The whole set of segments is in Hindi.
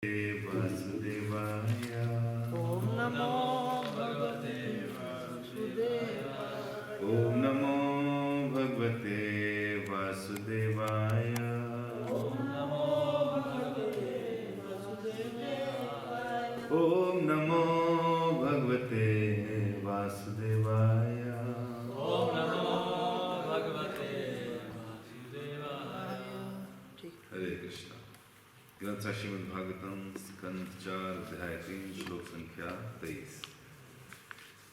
वासुदेवाय। ओम नमो भगवते वासुदेवाय। ओम नमो भगवते वासुदेवाय। ओम नमो भगवते वासुदेवाय। ओम नमो भगवते वासुदेवाय। ओम नमो भगवते वासुदेवाय। हरे कृष्णा। ग्रंथ श्रीमद् भागवतम स्कंद 4 अध्याय 3 श्लोक संख्या 23।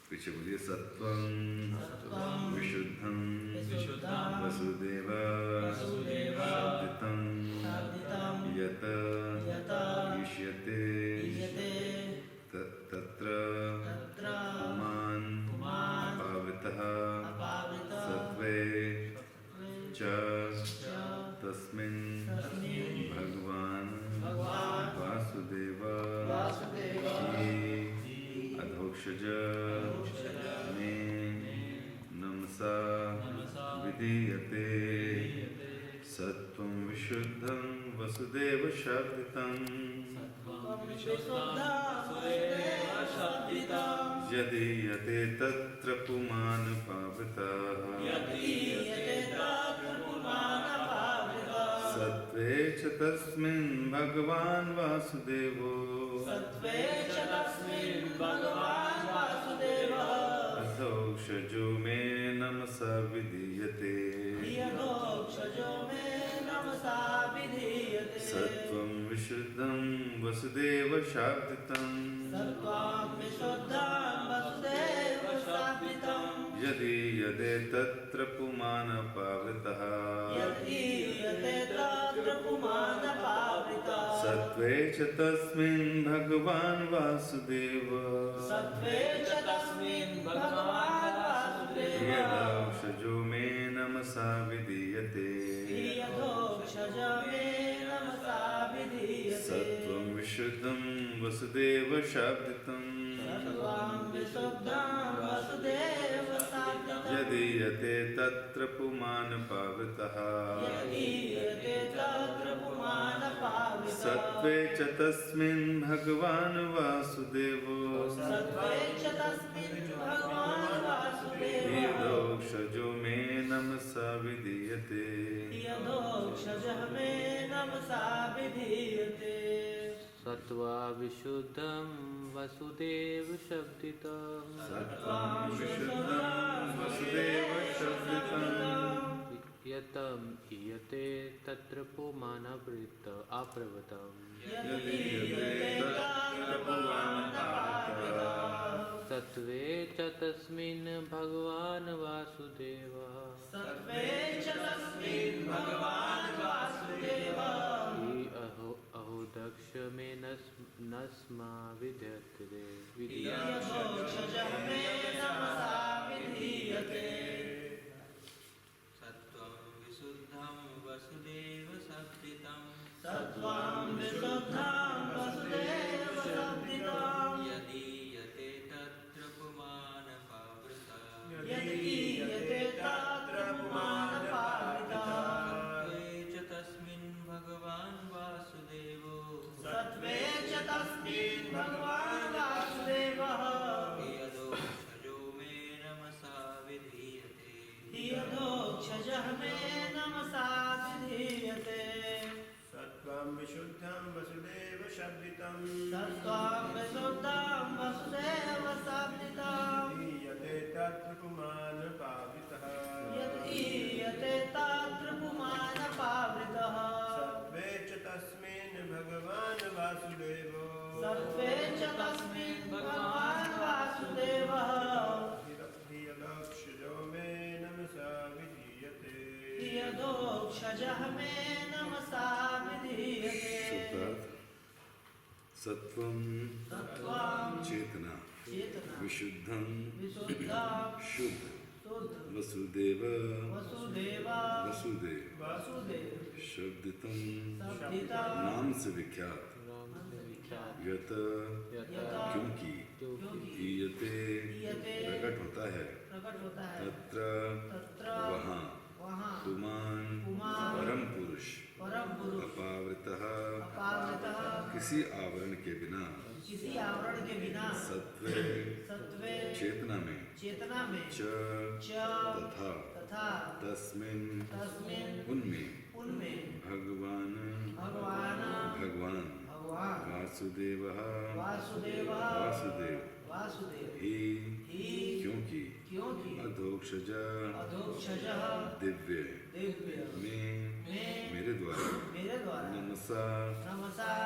पीछे बोलिए। सत्वं विशुद्धं वसुदेव शाब्दितं यत इष्यते तत्र पुमान् अपावृतः सत्त्वे च तस्मिन् भगवान् वासुदेव अधोक्षज मे नमसा विधीयते। सत्वं विशुद्धं वसुदेव शाब्दितं यदीयते तत्र पुमान् पावृतः सत्त्वे च तस्मिन् भगवान् वासुदेवो अधोक्षजो मे नमसा विधीयते। सत्वं विशुद्धं वसुदेव शाब्दितं यदीयते तत्र पुमान् पावृतः सत्त्वे च तस्मिन् भगवान् वासुदेव यदौषजो मे नमसा विधीयते। सत्वं विशुद्धं वसुदेव शाब्दितं यदीयते तत्र पुमान् पावृतः सत्त्वे च तस्मिन् भगवान् वासुदेवो यदौषजो मे नमसा विधीयते। सत्वा विशुद्धं वसुदेव शब्दितं यतम ईयते तत्र पुमान् अप्रवृतं सत्त्वे च तस्मिन् भगवान् वासुदेवः अहो दक्ष मे नस्मा विद्यते। सत्वं विशुद्धं वसुदेव शाब्दितं यदीयते तत्र पुमान् पावृतः सत्त्वे च तस्मिन् भगवान् वासुदेवो यदोक्षजो मे नमसा विधीयते। सत्वं विशुद्धं वसुदेव शब्दितं यदीयते तत्र पुमान् पावृतः सत्त्वे च तस्मिन् भगवान् वासुदेवो यदोक्षजो मे नमसा विधीयते। सत्वं चेतना विशुद्धं शुद्ध वसुदेव शब्दितं नाम से विख्यात यत क्योंकि ईयते प्रकट होता है तत्र वहाँ पुमान् परम पुरुष परम पुरुष अपावृतः अपावृतः किसी आवरण के बिना किसी आवरण के बिना सत्वे सत्वे चेतना में चेतना में च च तथा तस्मिन् तस्मिन् उनमें उनमें भगवान भगवान भगवान भगवान वासुदेवः वासुदेवः वासुदेव वासुदेव ही ही क्योंकि क्योंकि अधोक्षज अधोक्षजः दिव्य दिव्य में मेरे द्वारा नमसा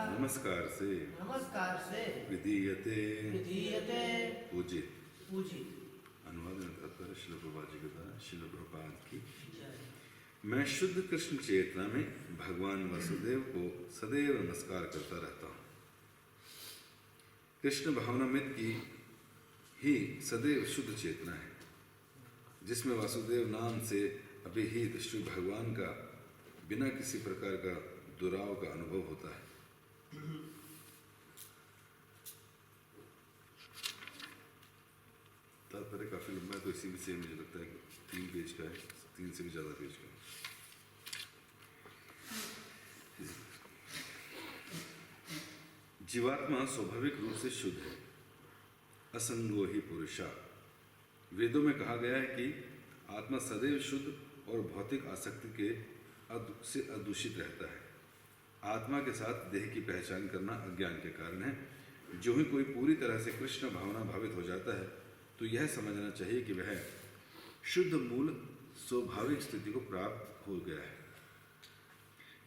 नमस्कार से विधीयते पूजित पूजित। अनुवाद में तात्पर्य श्रील प्रभुपाद जी के द्वारा श्रील प्रभुपाद की मैं शुद्ध कृष्ण चेतना में भगवान वासुदेव को सदैव नमस्कार करता रहता हूँ। कृष्ण भावनामृत की ही सदैव शुद्ध चेतना है जिसमें वासुदेव नाम से अभिहित श्री भगवान का बिना किसी प्रकार का दुराव का अनुभव होता है। तात्पर्य काफी लंबा है तो इसी में से मुझे लगता है कि 3 पेज का है, 3 से भी ज्यादा पेज का है। जीवात्मा स्वाभाविक रूप से शुद्ध है, असंगो ही पुरुषा। वेदों में कहा गया है कि आत्मा सदैव शुद्ध और भौतिक आसक्ति के से अदूषित रहता है। आत्मा के साथ देह की पहचान करना अज्ञान के कारण है। जो ही कोई पूरी तरह से कृष्ण भावना भावित हो जाता है तो यह समझना चाहिए कि वह शुद्ध मूल स्वाभाविक स्थिति को प्राप्त हो गया है।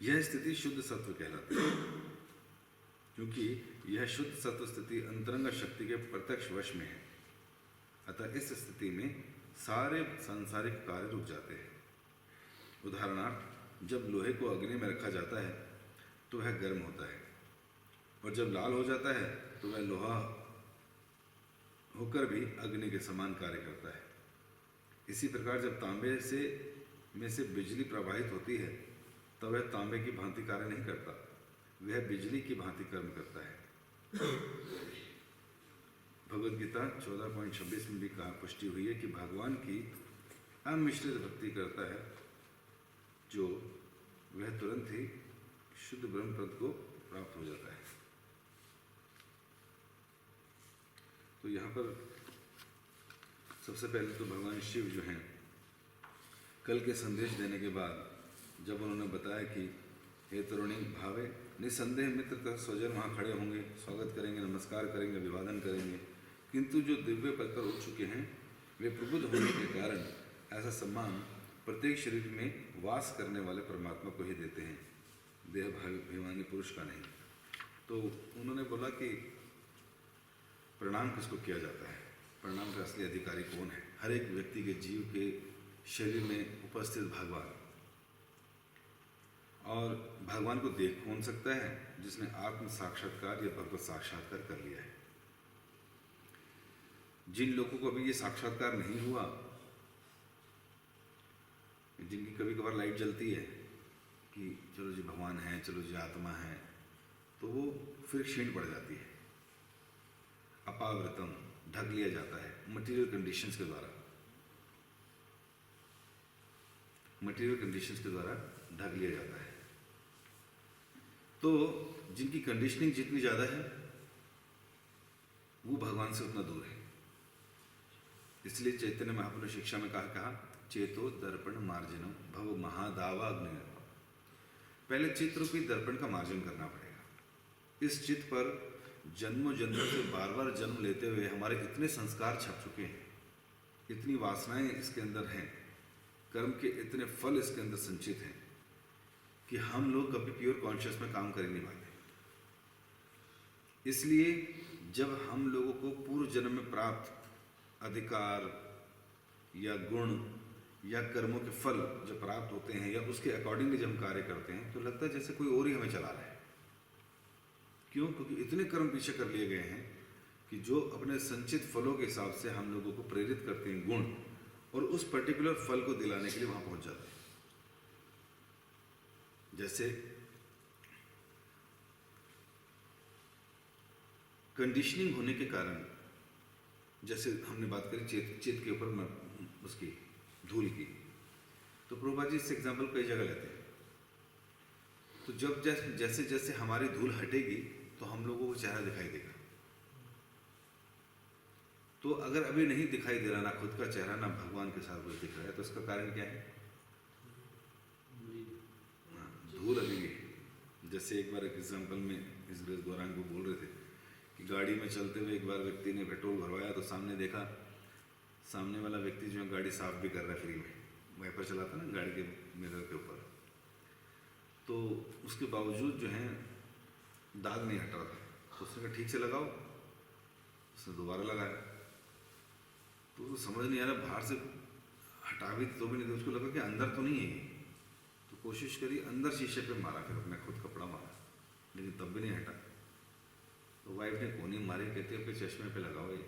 यह स्थिति शुद्ध सत्व कहलाती है क्योंकि यह शुद्ध सत्व स्थिति अंतरंग शक्ति के प्रत्यक्ष वश में है। अतः इस स्थिति में सारे सांसारिक कार्य रुक जाते हैं। उदाहरणार्थ, जब लोहे को अग्नि में रखा जाता है तो वह गर्म होता है और जब लाल हो जाता है तो वह लोहा होकर भी अग्नि के समान कार्य करता है। इसी प्रकार जब तांबे में से बिजली प्रवाहित होती है तब वह तांबे की भांति कार्य नहीं करता, वह बिजली की भांति कर्म करता है। भगवद गीता 14.26 में भी कहा पुष्टि हुई है कि भगवान की अमिश्रित भक्ति करता है जो वह तुरंत ही शुद्ध ब्रह्म पद को प्राप्त हो जाता है। तो यहाँ पर सबसे पहले तो भगवान शिव जो हैं, कल के संदेश देने के बाद जब उन्होंने बताया कि हे तरुणी भावे, निसंदेह मित्र तथा स्वजन वहाँ खड़े होंगे, स्वागत करेंगे, नमस्कार करेंगे, अभिवादन करेंगे, किंतु जो दिव्य पद पर उठ चुके हैं वे प्रबुद्ध होने के कारण ऐसा सम्मान प्रत्येक शरीर में वास करने वाले परमात्मा को ही देते हैं, देह अभिमानी पुरुष का नहीं। तो उन्होंने बोला कि प्रणाम किसको किया जाता है, प्रणाम का असली अधिकारी कौन है? हर एक व्यक्ति के जीव के शरीर में उपस्थित भगवान। और भगवान को देख कौन सकता है? जिसने आत्म साक्षात्कार या भगवत साक्षात्कार कर लिया है। जिन लोगों को अभी ये साक्षात्कार नहीं हुआ, जिनकी कभी कभार लाइट जलती है कि चलो जी भगवान है, चलो जी आत्मा है, तो वो फिर क्षीण पड़ जाती है। अपावृतम, ढक लिया जाता है मटेरियल कंडीशंस के द्वारा, मटेरियल कंडीशंस के द्वारा ढक लिया जाता है। तो जिनकी कंडीशनिंग जितनी ज़्यादा है वो भगवान से उतना दूर है। इसलिए चैतन्य महाप्रभु ने शिक्षा में कहा चेतो दर्पण मार्जनम भव महादावा अग्नि। पहले चित्र की दर्पण का मार्जन करना पड़ेगा। इस चित्त पर जन्मों जन्मों से बार बार जन्म लेते हुए हमारे इतने संस्कार छप चुके हैं, इतनी वासनाएं इसके अंदर हैं, कर्म के इतने फल इसके अंदर संचित हैं कि हम लोग कभी प्योर कॉन्शियस में काम कर ही नहीं पाते। इसलिए जब हम लोगों को पूर्व जन्म में प्राप्त अधिकार या गुण या कर्मों के फल जो प्राप्त होते हैं या उसके अकॉर्डिंगली जब हम कार्य करते हैं तो लगता है जैसे कोई और ही हमें चला रहा है। क्यों? क्योंकि इतने कर्म पीछे कर लिए गए हैं कि जो अपने संचित फलों के हिसाब से हम लोगों को प्रेरित करते हैं गुण, और उस पर्टिकुलर फल को दिलाने के लिए वहां पहुंच जाते हैं। जैसे कंडीशनिंग होने के कारण, जैसे हमने बात करी चित्त के ऊपर उसकी धूल की, तो प्रभुपाद जी इससे एग्जाम्पल कई जगह लेते हैं तो जब जैसे जैसे हमारी धूल हटेगी तो हम लोगों को चेहरा दिखाई देगा। तो अगर अभी नहीं दिखाई दे रहा ना खुद का चेहरा ना भगवान के साथ कुछ दिख रहा है तो इसका कारण क्या है? हाँ, धूल अभी है। जैसे एक बार एक एग्जाम्पल में इस ग्रेस गौरांग को बोल रहे थे कि गाड़ी में चलते हुए एक बार व्यक्ति ने पेट्रोल भरवाया तो सामने देखा, सामने वाला व्यक्ति जो है गाड़ी साफ भी कर रहा है फ्री में, वाइपर चलाता ना गाड़ी के मिरर के ऊपर, तो उसके बावजूद जो है दाग नहीं हट रहा था। तो उसने कहा ठीक से लगाओ, उसने दोबारा लगाया तो उसको समझ नहीं आ रहा, बाहर से हटा भी तो भी नहीं था, उसको लगा कि अंदर तो नहीं है ये, तो कोशिश करी अंदर शीशे पे मारा, फिर अपने खुद कपड़ा मारा, लेकिन तब भी नहीं हटा। तो वाइफ ने कोनी मारी, कहती है अपने चश्मे पे लगाओ ये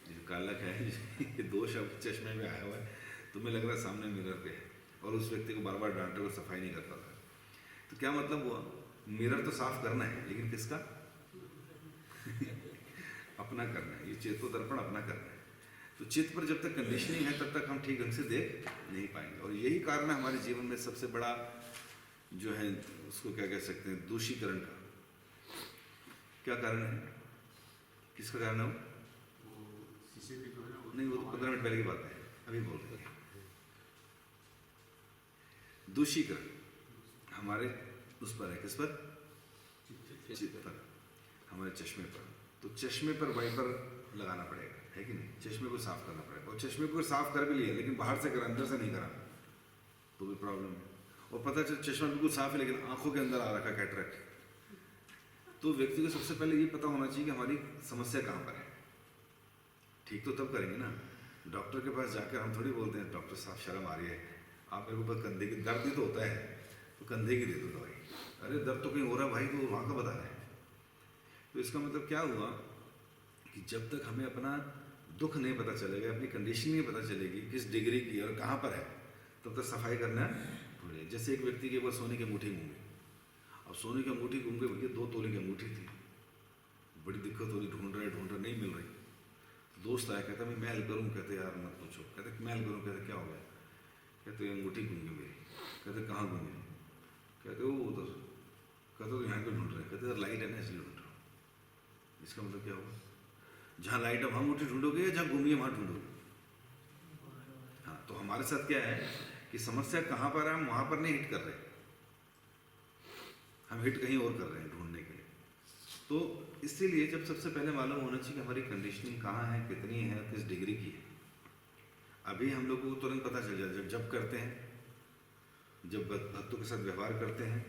जो काला है ये दोष अब चश्मे में आया हुआ है, तुम्हें लग रहा है सामने मिरर पे है, और उस व्यक्ति को बार बार डांटे हुए सफाई नहीं करता था। तो क्या मतलब हुआ? मिरर तो साफ करना है लेकिन किसका? अपना करना है। ये चेतो दर्पण अपना करना है। तो चित्त पर जब तक कंडीशनिंग है तब तक हम ठीक ढंग से देख नहीं पाएंगे, और यही कारण है हमारे जीवन में सबसे बड़ा जो है उसको क्या कह सकते हैं, दूषीकरण का। क्या कारण है? किसका कारण है वो? नहीं, वो तो 15 मिनट पहले की बात है, अभी बोल रहे हैं। दूषीकरण हमारे उस पर है, किस पर? चित्त पर, हमारे चश्मे पर। तो चश्मे पर वाइपर लगाना पड़ेगा, है कि नहीं? चश्मे को साफ करना पड़ेगा, और चश्मे को साफ कर भी लिया लेकिन बाहर से कर, अंदर से नहीं करा तो भी प्रॉब्लम है। और पता चल चश्मा बिल्कुल साफ है लेकिन आंखों के अंदर आ रखा कैटरेक्ट, तो व्यक्ति को सबसे पहले ये पता होना चाहिए कि हमारी समस्या कहाँ पर है। ठीक तो तब करेंगे ना। डॉक्टर के पास जाकर हम थोड़ी बोलते हैं डॉक्टर साहब शर्म आ रही है, आप मेरे को बस कंधे की दर्द ही तो होता है तो कंधे की दे दो दवाई। अरे दर्द तो कहीं हो रहा भाई, तो वहाँ का बता रहे हैं। तो इसका मतलब क्या हुआ कि जब तक हमें अपना दुख नहीं पता चलेगा, अपनी कंडीशन नहीं पता चलेगी किस डिग्री की और कहाँ पर है, तब तक सफाई करना थोड़ी। जैसे एक व्यक्ति के पास सोने की अंगूठी घूम गई, अब सोने की अंगूठी घूम गई, भैया 2 तोले की अंगूठी थी, बड़ी दिक्कत हो रही, ढूंढ रहे नहीं मिल रही। तो दोस्त आया, कहता मैं मैल करूँ, कहते यार मत पूछो, कहते मैल करूँ, कहते क्या हो गया, कहते अंगूठी घूम गई मेरी, कहते कहाँ घूम गई, कहते वो उधर, कहते तो यहाँ पे ढूंढ रहे, कहते यार लाइट है ना इसलिए ढूंढ रहा हूँ। इसका मतलब क्या होगा? जहाँ लाइट है वहाँ अंगूठी ढूंढोगे या जहाँ घूमिए वहाँ ढूंढोगे? हाँ, तो हमारे साथ क्या है कि समस्या कहाँ पर है, हम वहाँ पर नहीं हिट कर रहे, हम हिट कहीं और कर रहे हैं ढूंढने के लिए। तो इसीलिए जब सबसे पहले मालूम होना चाहिए कि हमारी कंडीशनिंग कहाँ है, कितनी है, किस डिग्री की है। अभी हम लोगों को तुरंत पता चल जाए जब जप करते हैं, जब भक्तों के साथ व्यवहार करते हैं,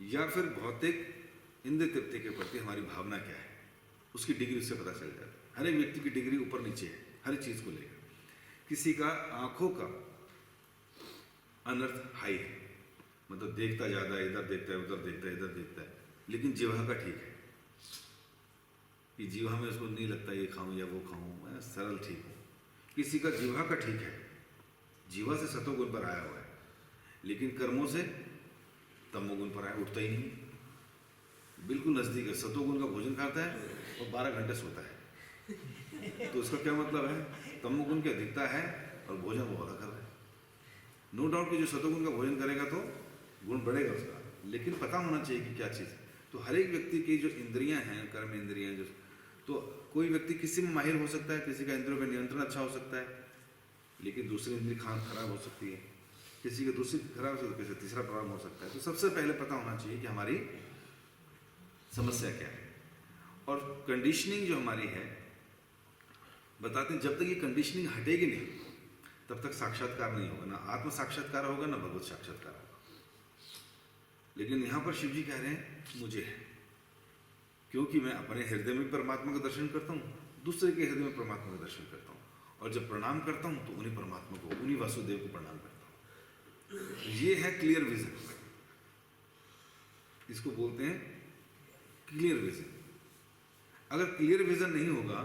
या फिर भौतिक इंद्र तृप्ति के प्रति हमारी भावना क्या है, उसकी डिग्री उससे पता चल जाता है। हर एक व्यक्ति की डिग्री ऊपर नीचे है हर चीज़ को लेकर। किसी का आंखों का अनर्थ हाई है, मतलब देखता ज़्यादा है, इधर देखता है, उधर देखता है, इधर देखता है, लेकिन जीवा का ठीक है कि जीवा में उसको नहीं लगता ये खाऊं या वो खाऊं, मैं सरल ठीक हूँ। किसी का जीवा का ठीक है, जीवा से सतोगुण पर आया हुआ है, लेकिन कर्मों से तमोगुण पर आया, उठता ही नहीं, बिल्कुल नज़दीक है, सतोगुण का भोजन खाता है और 12 घंटे सोता है। तो उसका क्या मतलब है? तमोगुण की अधिकता है और भोजन वो वाला कर रहा है। नो डाउट कि जो सतोगुण का भोजन करेगा तो गुण बढ़ेगा उसका, लेकिन पता होना चाहिए कि क्या चीज़ है। तो हर एक व्यक्ति की जो इंद्रियां हैं, कर्म इंद्रियां जो, तो कोई व्यक्ति किसी में माहिर हो सकता है, किसी का इंद्रियों का नियंत्रण अच्छा हो सकता है, लेकिन दूसरी इंद्रिय खराब हो सकती है, किसी की दूसरी खराब हो सकती है, तीसरा प्रॉब्लम हो सकता है। तो सबसे पहले पता होना चाहिए कि हमारी समस्या क्या है। और कंडीशनिंग जो हमारी है, बताते हैं जब तक ये कंडीशनिंग हटेगी नहीं तब तक साक्षात्कार नहीं होगा, ना आत्म साक्षात्कार होगा ना भगवत साक्षात्कार होगा। लेकिन यहाँ पर शिव जी कह रहे हैं मुझे है, क्योंकि मैं अपने हृदय में परमात्मा का दर्शन करता हूँ, दूसरे के हृदय में परमात्मा का दर्शन करता हूँ, और जब प्रणाम करता हूँ तो उन्हीं परमात्मा को, उन्हीं वासुदेव को प्रणाम करता हूँ। ये है क्लियर विजन, इसको बोलते हैं क्लियर विजन। अगर क्लियर विजन नहीं होगा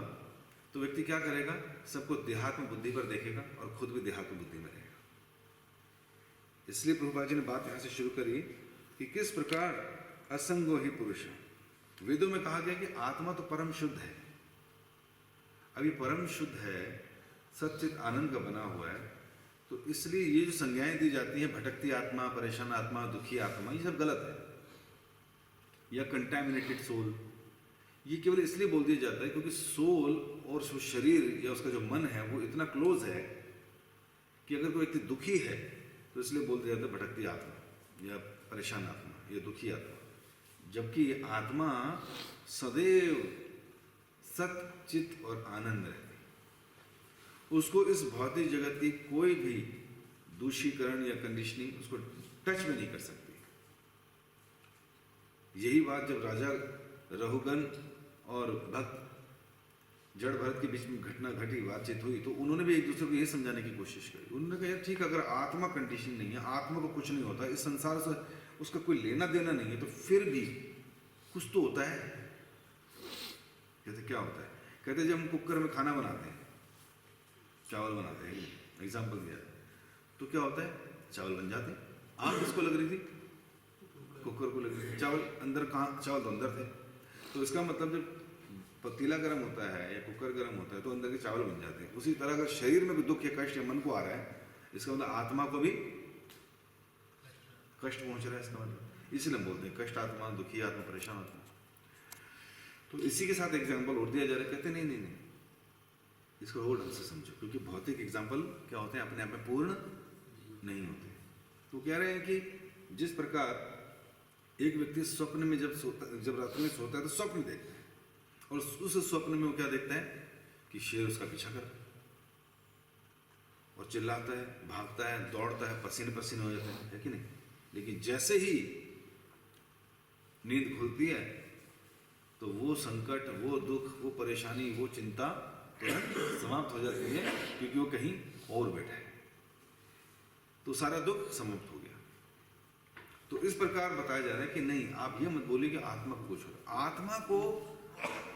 तो व्यक्ति क्या करेगा? सबको देहात्म बुद्धि पर देखेगा और खुद भी देहात्म बुद्धि में रहेगा। इसलिए प्रभुपाद जी ने बात यहाँ से शुरू करी कि किस प्रकार असंगो ही पुरुष। वेदों में कहा गया कि आत्मा तो परम शुद्ध है, अभी परम शुद्ध है, सच्चित आनंद का बना हुआ है, तो इसलिए ये जो संज्ञाएं दी जाती हैं, भटकती आत्मा, परेशान आत्मा, दुखी आत्मा, ये सब गलत है। या कंटैमिनेटेड सोल, ये केवल इसलिए बोल दिया जाता है क्योंकि सोल और जो शरीर या उसका जो मन है वो इतना क्लोज है कि अगर कोई व्यक्ति दुखी है तो इसलिए बोल दिया जाता है भटकती आत्मा या परेशान आत्मा या दुखी आत्मा, जबकि आत्मा सदैव सत, चित और आनंद रहती है। उसको इस भौतिक जगत की कोई भी दूषीकरण या कंडीशनिंग उसको टच में नहीं कर सकती। यही बात जब राजा रहुगन और भक्त जड़ भरत के बीच में घटना घटी, बातचीत हुई, तो उन्होंने भी एक दूसरे को ये समझाने की कोशिश करी। उन्होंने कहा यार ठीक, अगर आत्मा कंडीशन नहीं है, आत्मा को कुछ नहीं होता, इस संसार से उसका कोई लेना देना नहीं है, तो फिर भी कुछ तो होता है। कहते क्या होता है? कहते जब हम कुकर में खाना बनाते हैं, चावल बनाते हैं, एग्जाम्पल दिया, तो क्या होता है? चावल बन जाते हैं। आग किसको लग रही थी? कुकर को लग रही थी। चावल अंदर कहाँ? चावल तो अंदर थे। तो इसका मतलब जब पतीला गर्म होता है या कुकर गर्म होता है तो अंदर के चावल बन जाते हैं। उसी तरह अगर शरीर में भी दुख या कष्ट या मन को आ रहा है, इसका मतलब आत्मा को भी कष्ट पहुंच रहा है, इसका मतलब। इसलिए हम बोलते हैं कष्ट आत्मा, दुखी आत्मा, परेशान आत्मा। तो इसी के साथ एग्जाम्पल और दिया जा रहा है। कहते नहीं नहीं नहीं, इसको और ढंग से समझो, क्योंकि भौतिक एग्जाम्पल क्या होते हैं, अपने आप में पूर्ण नहीं होते। तो कह रहे हैं कि जिस प्रकार एक व्यक्ति स्वप्न में जब रात्रि में सोता है तो स्वप्न देखता है, और उस स्वप्न में वो क्या देखता है कि शेर उसका पीछा कर और चिल्लाता है, भागता है, दौड़ता है, पसीने पसीने हो जाता है कि नहीं? लेकिन जैसे ही नींद खुलती है तो वो संकट, वो दुख, वो परेशानी, वो चिंता तुरंत समाप्त हो जाती है, क्योंकि वो कहीं और बैठा है, तो सारा दुख समाप्त हो गया। तो इस प्रकार बताया जा रहा है कि नहीं, आप ये मत बोलिए कि आत्मा को कुछ हो। आत्मा को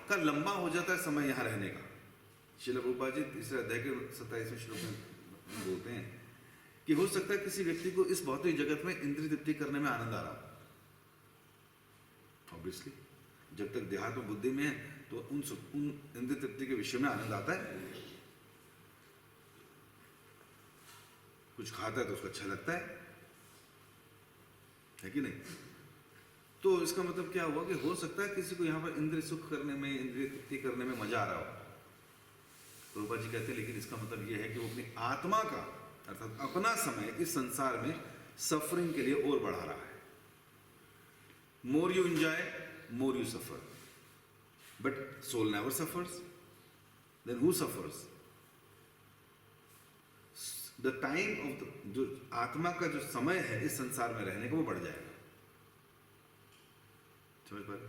का लंबा हो जाता है समय यहाँ रहने का। श्रील प्रभुपाद जी तीसरे अध्याय के 27वें श्लोक में बोलते हैं कि हो सकता है किसी व्यक्ति को इस भौतिक जगत में इंद्रिय तृप्ति करने में आनंद आ रहा हो। ऑब्वियसली जब तक देहात्म बुद्धि में है तो उन इंद्रिय तृप्ति के विषय में आनंद आता है। कुछ खाता है तो उसको अच्छा लगता है कि नहीं? तो इसका मतलब क्या हुआ कि हो सकता है किसी को यहाँ पर इंद्रिय सुख करने में, इंद्रिय तृप्ति करने में मजा आ रहा हो। प्रभुपाद जी कहते हैं लेकिन इसका मतलब यह है कि वो अपनी आत्मा का अर्थात अपना समय इस संसार में सफरिंग के लिए और बढ़ा रहा है। More you enjoy, more you suffer, but soul never suffers. Then who suffers? The time of जो आत्मा का जो समय है इस संसार में रहने का वो बढ़ जाएगा। समझ पा रहे?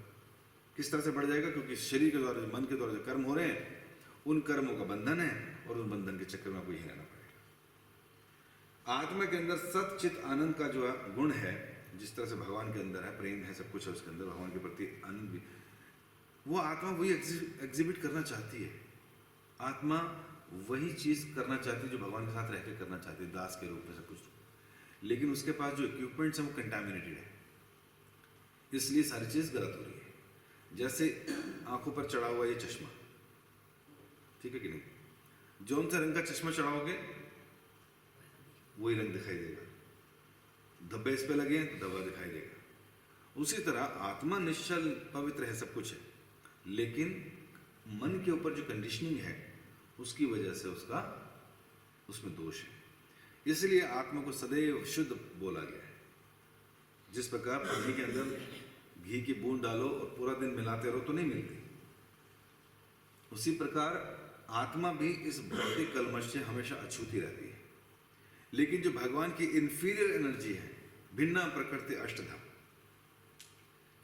किस तरह से बढ़ जाएगा? क्योंकि शरीर के द्वारा, मन के द्वारा जो कर्म हो रहे हैं उन कर्मों का बंधन है, और उन बंधन के चक्कर में आपको यही रहना पड़ेगा। आत्मा के अंदर सत, चित, आनंद का जो गुण है, जिस तरह से भगवान के अंदर है, प्रेम है, सब कुछ है उसके अंदर, भगवान के प्रति आनंद भी, वो आत्मा वही एग्जिबिट करना चाहती है। आत्मा वही चीज करना चाहती है जो भगवान के साथ रहकर करना चाहती है, दास के रूप में सब कुछ। लेकिन उसके पास जो इक्विपमेंट्स है वो कंटामिनेटेड है, इसलिए सारी चीज गलत हो रही है। जैसे आंखों पर चढ़ा हुआ ये चश्मा, ठीक है कि नहीं? जौन सा रंग का चश्मा चढ़ाओगे वही रंग दिखाई देगा। धब्बे इस पे लगे हैं तो धब्बा दिखाई देगा। उसी तरह आत्मा निश्चल पवित्र है, सब कुछ है, लेकिन मन के ऊपर जो कंडीशनिंग है उसकी वजह से उसमें दोष है। इसलिए आत्मा को सदैव शुद्ध बोला गया है। जिस प्रकार पानी के अंदर घी की बूंद डालो और पूरा दिन मिलाते रहो तो नहीं मिलती, उसी प्रकार आत्मा भी इस भौतिक कलमश से हमेशा अछूती रहती है। लेकिन जो भगवान की इंफीरियर एनर्जी है, भिन्ना प्रकृति अष्टधा,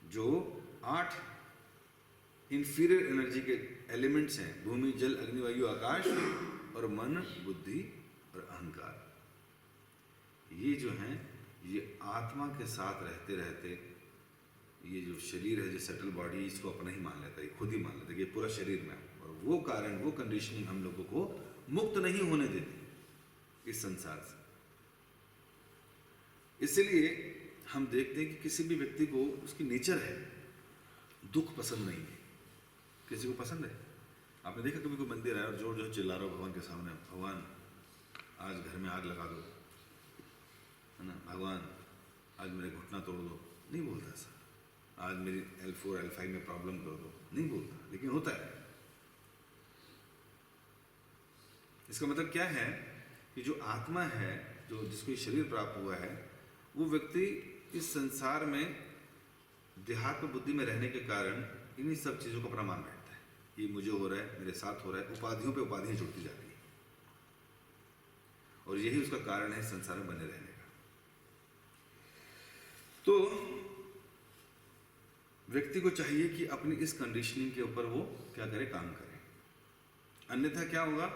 जो 8 इंफीरियर एनर्जी के एलिमेंट्स हैं, भूमि, जल, अग्नि, वायु, आकाश और मन, बुद्धि और अहंकार, ये जो हैं ये आत्मा के साथ रहते रहते ये जो शरीर है, जो सेटल बॉडी, इसको अपना ही मान लेता है, खुद ही मान लेता है कि पूरा शरीर में, और वो कारण, वो कंडीशनिंग हम लोगों को मुक्त नहीं होने देती इस संसार से। इसलिए हम देखते हैं कि किसी भी व्यक्ति को उसकी नेचर है, दुख पसंद नहीं है। किसी को पसंद है? आपने देखा कभी कोई मंदिर है और जोर जोर चिल्ला रहा हो भगवान के सामने, भगवान आज घर में आग लगा दो, है ना, भगवान आज मेरे घुटना तोड़ दो, नहीं बोलता ऐसा। आज मेरी L4 L5 में प्रॉब्लम कर दो, नहीं बोलता, लेकिन होता है। इसका मतलब क्या है कि जो आत्मा है, जो जिसको ये शरीर प्राप्त हुआ है, वो व्यक्ति इस संसार में देहात्म बुद्धि में रहने के कारण इन्हीं सब चीज़ों का प्रमाण बैठता है। ये मुझे हो रहा है, मेरे साथ हो रहा है, उपाधियों पे उपाधियाँ जुड़ती जा रही है, और यही उसका कारण है संसार में बने रहने का। तो व्यक्ति को चाहिए कि अपनी इस कंडीशनिंग के ऊपर वो क्या करे, काम करे। अन्यथा क्या होगा,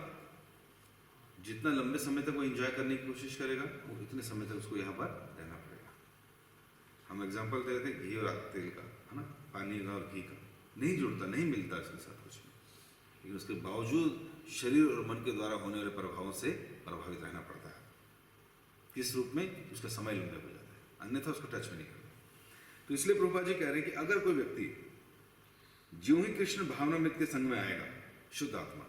जितना लंबे समय तक वो एंजॉय करने की कोशिश करेगा, वो इतने समय तक उसको यहाँ पर रहना पड़ेगा। हम एग्जांपल दे रहे थे घी और तेल का, है ना, पानी का और घी का, नहीं जुड़ता, नहीं मिलता इसके साथ कुछ भी, लेकिन उसके बावजूद शरीर और मन के द्वारा होने वाले प्रभावों से प्रभावित रहना पड़ता है। किस रूप में? उसका समय लंबा हो जाता है, अन्यथा उसको टच में नहीं करता। तो इसलिए प्रभुपाद जी कह रहे हैं कि अगर कोई व्यक्ति ज्यों ही कृष्ण भावनामृत के संग में आएगा, शुद्ध आत्मा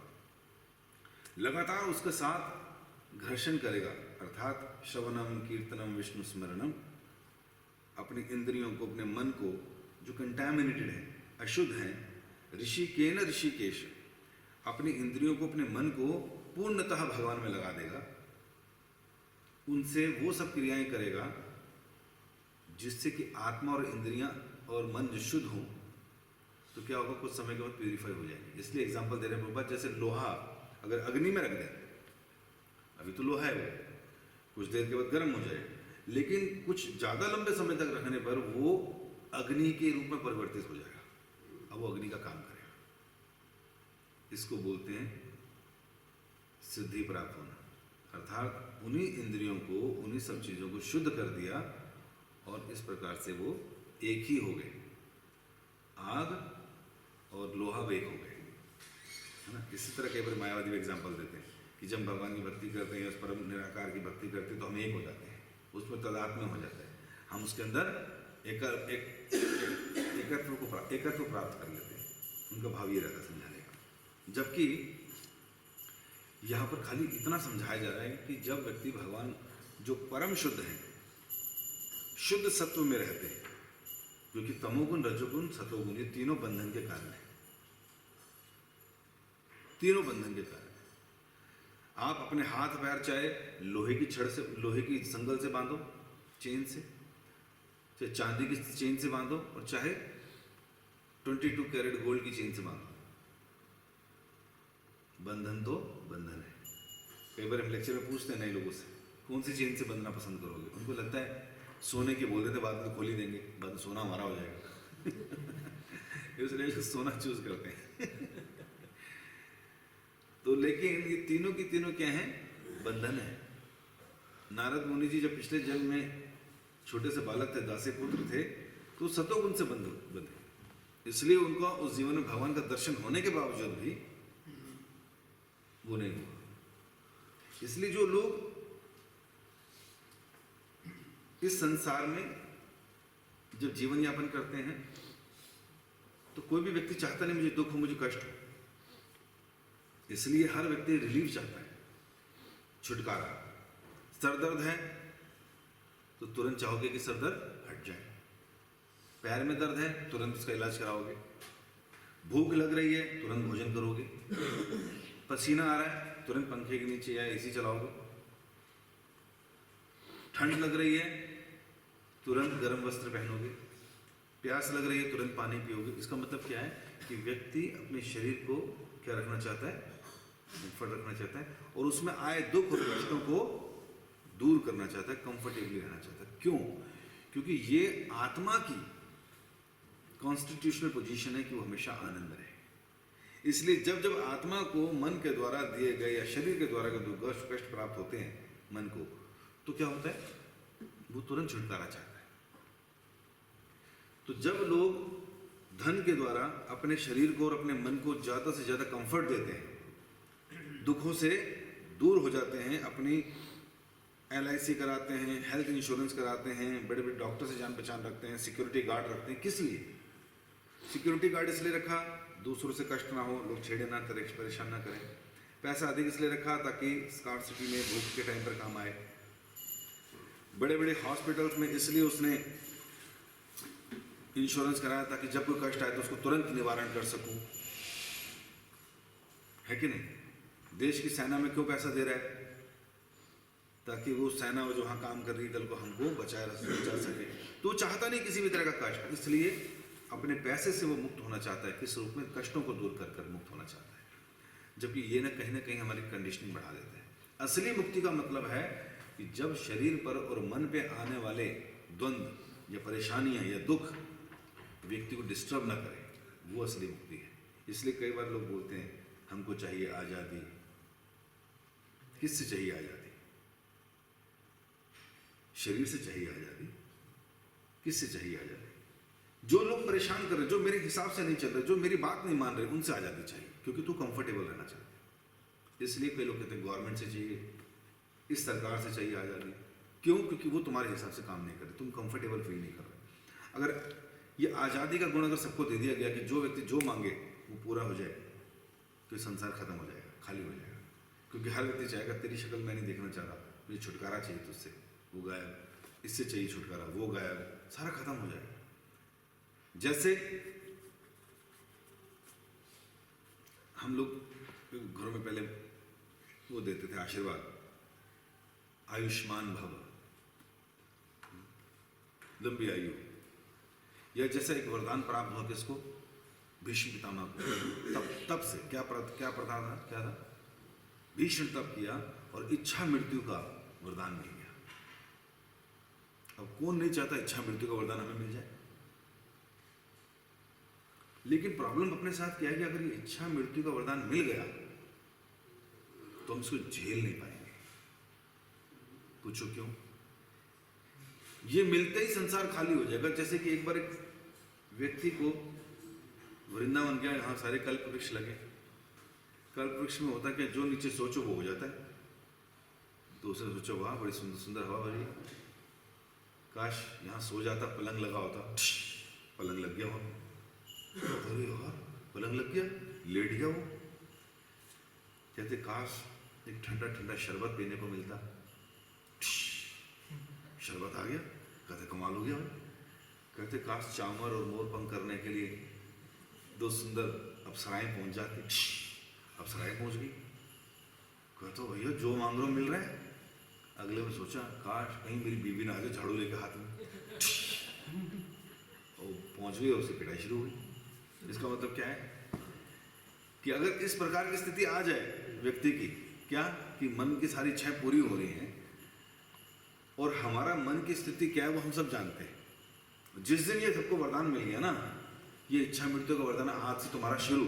लगातार उसके साथ घर्षण करेगा, अर्थात श्रवणम कीर्तनम विष्णु स्मरणम, अपनी इंद्रियों को, अपने मन को जो कंटैमिनेटेड है, अशुद्ध है, ऋषिकेन ऋषिकेश, अपनी इंद्रियों को, अपने मन को पूर्णतः भगवान में लगा देगा, उनसे वो सब क्रियाएं करेगा जिससे कि आत्मा और इंद्रियां और मन जो शुद्ध हो, तो क्या होगा, कुछ समय के बाद प्यूरिफाई हो जाएंगे। इसलिए एग्जांपल दे रहे हैं प्रभुपाद, जैसे लोहा अगर अग्नि में रख दें, अभी तो लोहा है वो, कुछ देर के बाद गर्म हो जाएगा, लेकिन कुछ ज़्यादा लंबे समय तक रखने पर वो अग्नि के रूप में परिवर्तित हो जाएगा, अब वो अग्नि का काम करेगा। इसको बोलते हैं सिद्धि प्राप्त होना, अर्थात उन्हीं इंद्रियों को, उन्हीं सब चीज़ों को शुद्ध कर दिया, और इस प्रकार से वो एक ही हो गए, आग और लोहा वे एक हो गए, है ना। इसी तरह कई बार मायावादी भी एग्जाम्पल देते हैं कि जब भगवान की भक्ति करते हैं, उस परम निराकार की भक्ति करते हैं, तो हम एक हो जाते हैं, उसमें तदात्म्य हो जाता है, हम उसके अंदर एकत्व प्राप्त कर लेते हैं। उनका भाव ये रहता है समझाने का। जबकि यहाँ पर खाली इतना समझाया जा रहा है कि जब व्यक्ति भगवान जो परम शुद्ध है, शुद्ध सत्व में रहते हैं, क्योंकि तमोगुण, रजोगुण, सतोगुण ये तीनों बंधन के कारण है, तीनों बंधन के कारण। आप अपने हाथ पैर चाहे लोहे की छड़ से, लोहे की संगल से बांधो, चेन से, चाहे चांदी की चेन से बांधो, और चाहे 22 कैरेट गोल्ड की चेन से बांधो, बंधन तो बंधन है। कई बार हम लेक्चर में पूछते हैं नए लोगों से, कौन सी चेन से बंधना पसंद करोगे? उनको लगता है सोने के बोल देते, बाद में खोल ही देंगे, बाद में सोना हमारा हो जाएगा इसलिए सोना चूज करते हैं तो लेकिन ये तीनों की तीनों क्या हैं? बंधन है। नारद मुनि जी जब पिछले जन्म में छोटे से बालक थे, दासी पुत्र थे, तो सतोगुण से बंधे, इसलिए उनका उस जीवन में भगवान का दर्शन होने के बावजूद भी वो नहीं हुआ। इसलिए जो लोग इस संसार में जब जीवन यापन करते हैं, तो कोई भी व्यक्ति चाहता नहीं मुझे दुख हो, मुझे कष्ट हो, इसलिए हर व्यक्ति रिलीफ चाहता है, छुटकारा। सर दर्द है तो तुरंत चाहोगे कि सर दर्द हट जाए, पैर में दर्द है तुरंत उसका इलाज कराओगे, भूख लग रही है तुरंत भोजन करोगे, पसीना आ रहा है तुरंत पंखे के नीचे या एसी चलाओगे, ठंड लग रही है तुरंत गर्म वस्त्र पहनोगे, प्यास लग रही है तुरंत पानी पियोगे। इसका मतलब क्या है कि व्यक्ति अपने शरीर को क्या रखना चाहता है? कंफर्ट रखना चाहता है, और उसमें आए दुख और कष्टों को दूर करना चाहता है, कंफर्टेबली रहना चाहता है। क्यों? क्योंकि ये आत्मा की कॉन्स्टिट्यूशनल पोजीशन है कि वो हमेशा आनंद रहे। इसलिए जब जब आत्मा को मन के द्वारा दिए गए या शरीर के द्वारा दुख कष्ट प्राप्त होते हैं मन को, तो क्या होता है? वो तुरंत छुटकारा चाहता है। तो जब लोग धन के द्वारा अपने शरीर को और अपने मन को ज़्यादा से ज़्यादा कंफर्ट देते हैं, दुखों से दूर हो जाते हैं, अपनी LIC कराते हैं, हेल्थ इंश्योरेंस कराते हैं, बड़े बड़े डॉक्टर से जान पहचान रखते हैं, सिक्योरिटी गार्ड रखते हैं। किस लिए सिक्योरिटी गार्ड? इसलिए रखा दूसरों से कष्ट ना हो, लोग छेड़े ना करें, परेशान ना करें। पैसा अधिक इसलिए रखा ताकि स्कार्सिटी में भूख के टाइम पर काम आए। बड़े बड़े हॉस्पिटल्स में इसलिए उसने इंश्योरेंस कराया ताकि जब कोई कष्ट आए तो उसको तुरंत निवारण कर सकूं, है कि नहीं? देश की सेना में क्यों पैसा दे रहा है? ताकि वो सेना जो वहाँ काम कर रही है कल को हमको बचा सके। तो चाहता नहीं किसी भी तरह का कष्ट, इसलिए अपने पैसे से वो मुक्त होना चाहता है। किस रूप में? कष्टों को दूर कर कर मुक्त होना चाहता है। जबकि ये ना कहीं हमारी कंडीशनिंग बढ़ा देते हैं। असली मुक्ति का मतलब है कि जब शरीर पर और मन पे आने वाले द्वंद्व या परेशानियां या दुख व्यक्ति को डिस्टर्ब ना करे, वो असली मुक्ति है। इसलिए कई बार लोग बोलते हैं हमको चाहिए आज़ादी। किससे चाहिए आज़ादी? शरीर से चाहिए आज़ादी? किससे चाहिए आज़ादी? जो लोग परेशान कर रहे, जो मेरे हिसाब से नहीं चल रहे, जो मेरी बात नहीं मान रहे, उनसे आज़ादी चाहिए, क्योंकि तू कंफर्टेबल रहना चाहता है। इसलिए कई लोग कहते हैं गवर्नमेंट से चाहिए, इस सरकार से चाहिए आज़ादी। क्यों? क्योंकि वो तुम्हारे हिसाब से काम नहीं कर रहे, तुम कंफर्टेबल फील नहीं कर रहे। अगर ये आज़ादी का गुण अगर सबको दे दिया गया कि जो व्यक्ति जो मांगे वो पूरा हो जाए, तो संसार खत्म हो जाएगा, खाली हो जाएगा। क्योंकि हर व्यक्ति चाहेगा तेरी शक्ल मैं नहीं देखना चाह रहा, मुझे छुटकारा चाहिए तुझसे, वो गायब, इससे चाहिए छुटकारा, वो गायब, सारा खत्म हो जाएगा। जैसे हम लोग घरों में पहले वो देते थे आशीर्वाद, आयुष्मान भव, लंबी आयु, या जैसा एक वरदान प्राप्त हुआ किसको? भीष्म पितामह को। तब से क्या प्रधान था? क्या था? भीष्म तप किया और इच्छा मृत्यु का वरदान मिल गया। अब कौन नहीं चाहता इच्छा मृत्यु का वरदान हमें मिल जाए? लेकिन प्रॉब्लम अपने साथ क्या है कि अगर ये इच्छा मृत्यु का वरदान मिल गया तो हम इसको झेल नहीं पाएंगे। पूछो क्यों? ये मिलते ही संसार खाली हो जाएगा। जैसे कि एक बार एक व्यक्ति को वृंदावन गया, यहाँ सारे कल्प वृक्ष लगे। कल्प वृक्ष में होता क्या, जो नीचे सोचो वो हो जाता है। तो उसने सोचा वाह बड़ी सुंदर सुंदर हवा भरी, काश यहाँ सो जाता, पलंग लगा होता। पलंग लग गया वहाँ, अरे यार पलंग लग गया, लेट गया वो। कहते काश एक ठंडा ठंडा शरबत पीने को मिलता, शरबत आ गया। कहते कमाल हो गया। कहते काश चामर और मोर पंख करने के लिए दो सुंदर अप्सराएं पहुंच जाती, अप्सराएं पहुंच गई। कहते भैया जो मांग रहे हो मिल रहा है। अगले में सोचा काश कहीं मेरी बीवी ना आ जाए झाड़ू लेके हाथ में, और पहुंच गई और उसकी पिटाई शुरू हुई। इसका मतलब क्या है कि अगर इस प्रकार की स्थिति आ जाए व्यक्ति की, क्या कि मन की सारी इच्छाएं पूरी हो रही हैं, और हमारा मन की स्थिति क्या है वो हम सब जानते हैं। जिस दिन ये सबको वरदान मिल गया ना, ये इच्छा मृत्यु का वरदान आज से तुम्हारा शुरू,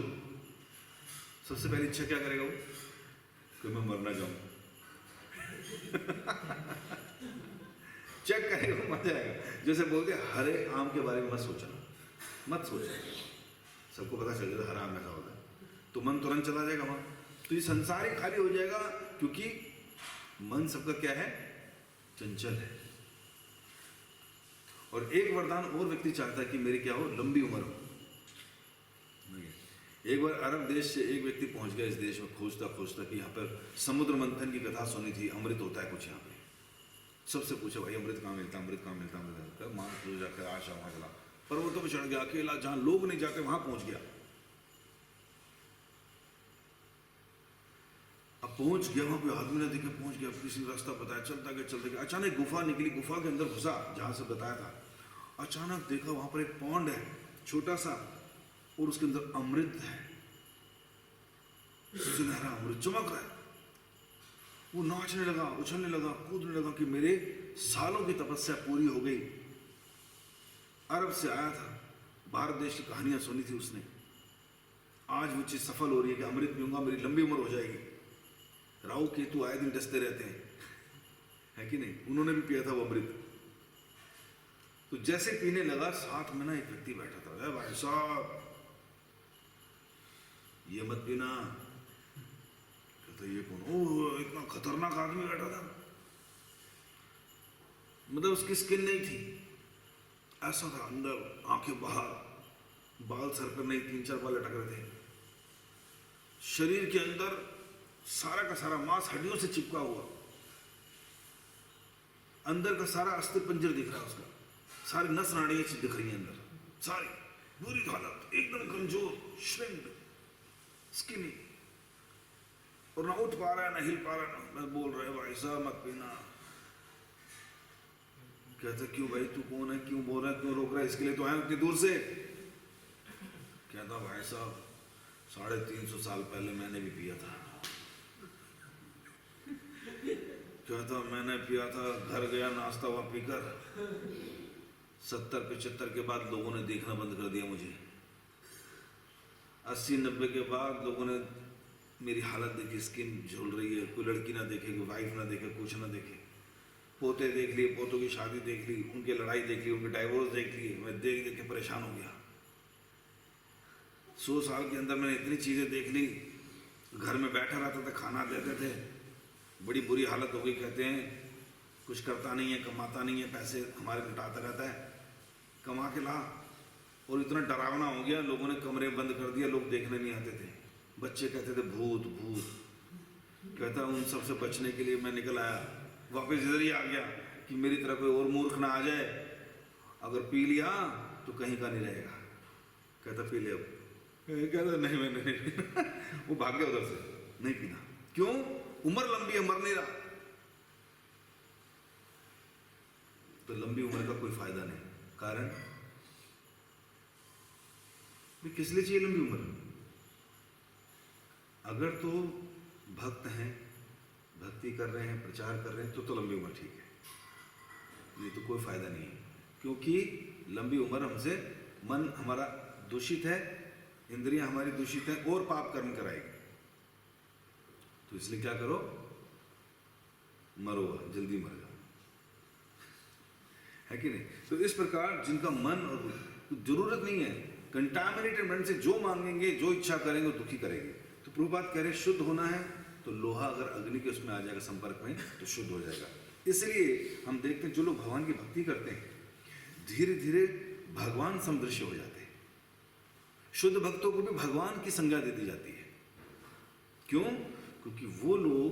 सबसे पहली इच्छा क्या करेगा वो? कि मैं मरना जाऊं। चेक करेगा, मर जाएगा। जैसे बोलते हरे आम के बारे में मत सोचना, मत सोचना। सबको पता चल जाता हरा आम ऐसा होता है, तो मन तुरंत चला जाएगा वहां। तो ये संसार ही खाली हो जाएगा, क्योंकि मन सबका क्या है? चंचल है। और एक वरदान और व्यक्ति चाहता है कि मेरी क्या हो? लंबी उम्र हो। एक बार अरब देश से एक व्यक्ति पहुंच गया इस देश में, खोजता खोजता कि यहाँ पर समुद्र मंथन की कथा सुनी थी, अमृत होता है कुछ यहाँ पे। सबसे पूछा भाई अमृत कहाँ मिलता, अमृत कहाँ मिलता, अमृत मान लो जाकर आशा वहां चला, पर्वतों पर चढ़ गया अकेला, जहां लोग नहीं जाते वहां पहुंच गया। अब पहुंच गया वहां कोई आदमी ना दिखे, पहुंच गया, किसी ने रास्ता बताया, चलता गया। अचानक गुफा निकली, गुफा के अंदर घुसा जहां से बताया था। अचानक देखा वहां पर एक पौंड है छोटा सा, और उसके अंदर अमृत है, सुनहरा अमृत चमक रहा है। वो नाचने लगा, उछलने लगा, कूदने लगा कि मेरे सालों की तपस्या पूरी हो गई। अरब से आया था, भारत देश की कहानियां सुनी थी उसने, आज वो चीज सफल हो रही है कि अमृत पीऊंगा मेरी लंबी उम्र हो जाएगी। राहु केतु आए दिन डसते रहते हैं, है कि नहीं? उन्होंने भी पिया था वो अमृत। तो जैसे पीने लगा, साथ में ना एक व्यक्ति बैठा था, भाई साहब ये मत पीना। कहता ये कौन? ओह इतना खतरनाक आदमी बैठा था, मतलब उसकी स्किन नहीं थी, ऐसा था अंदर, आंखें बाहर, बाल सर पर नहीं, 3-4 बाल लटक रहे थे, शरीर के अंदर सारा का सारा मांस हड्डियों से चिपका हुआ, अंदर का सारा अस्थि पंजर दिख रहा है उसका, सारी नस नाड़ियां दिख रही हैं अंदर, सारी बुरी हालत, एकदम कमजोर, श्रिंक्ड, स्किनी, और ना उठ पा रहा है ना हिल पा रहा है, ना बोल रहा है भाई साहब मत पीना। कहता क्यों भाई तू कौन है, क्यों बोल रहा है, क्यों रोक रहा है, इसके लिए तो आया उतनी दूर से। कहता भाई साहब 350 साल पहले मैंने भी पिया था। कहता मैंने पिया था, घर गया नाश्ता हुआ पीकर, 70-75 के बाद लोगों ने देखना बंद कर दिया मुझे। 80-90 के बाद लोगों ने मेरी हालत देखी, स्किन झुल रही है, कोई लड़की ना देखे, कोई वाइफ ना देखे, कुछ ना देखे, पोते देख लिए, पोतों की शादी देख ली, उनके लड़ाई देख ली, उनके डाइवोर्स देख लिए, मैं देख देख के परेशान हो गया। 100 साल के अंदर मैंने इतनी चीज़ें देख ली। घर में बैठा रहता था, खाना देते थे, बड़ी बुरी हालत हो गई। कहते हैं कुछ करता नहीं है, कमाता नहीं है, पैसे हमारे लुटाता रहता है, कमा के ला। और इतना डरावना हो गया, लोगों ने कमरे बंद कर दिया, लोग देखने नहीं आते थे, बच्चे कहते थे भूत भूत। कहता उन सब से बचने के लिए मैं निकल आया, वापस इधर ही आ गया कि मेरी तरह कोई और मूर्ख ना आ जाए, अगर पी लिया तो कहीं का नहीं रहेगा। कहता पी ले। अब कहता नहीं मैंने नहीं वो भाग गया उधर से, नहीं पीना। क्यों? उम्र लंबी है, मर नहीं रहा, तो लंबी उम्र का कोई फायदा नहीं। कारण किस लिए चाहिए लंबी उम्र? अगर तो भक्त हैं, भक्ति कर रहे हैं, प्रचार कर रहे हैं, तो लंबी उम्र ठीक है, नहीं तो कोई फायदा नहीं है। क्योंकि लंबी उम्र हमसे मन हमारा दूषित है, इंद्रियां हमारी दूषित है और पाप कर्म कराएगी। तो इसलिए क्या करो, मरो, जल्दी मर जाओ, है कि नहीं? तो इस प्रकार जिनका मन और जरूरत नहीं है, कंटामिनेटेड मन से जो मांगेंगे, जो इच्छा करेंगे, वो दुखी करेंगे। तो प्रभुपाद कह रहे शुद्ध होना है तो लोहा अगर अग्नि के उसमें आ जाएगा संपर्क में तो शुद्ध हो जाएगा। इसलिए हम देखते हैं जो लोग भगवान की भक्ति करते हैं धीरे धीरे भगवान समदृश्य हो जाते हैं। शुद्ध भक्तों को भी भगवान की संज्ञा दे दी जाती है। क्यों? क्योंकि वो लोग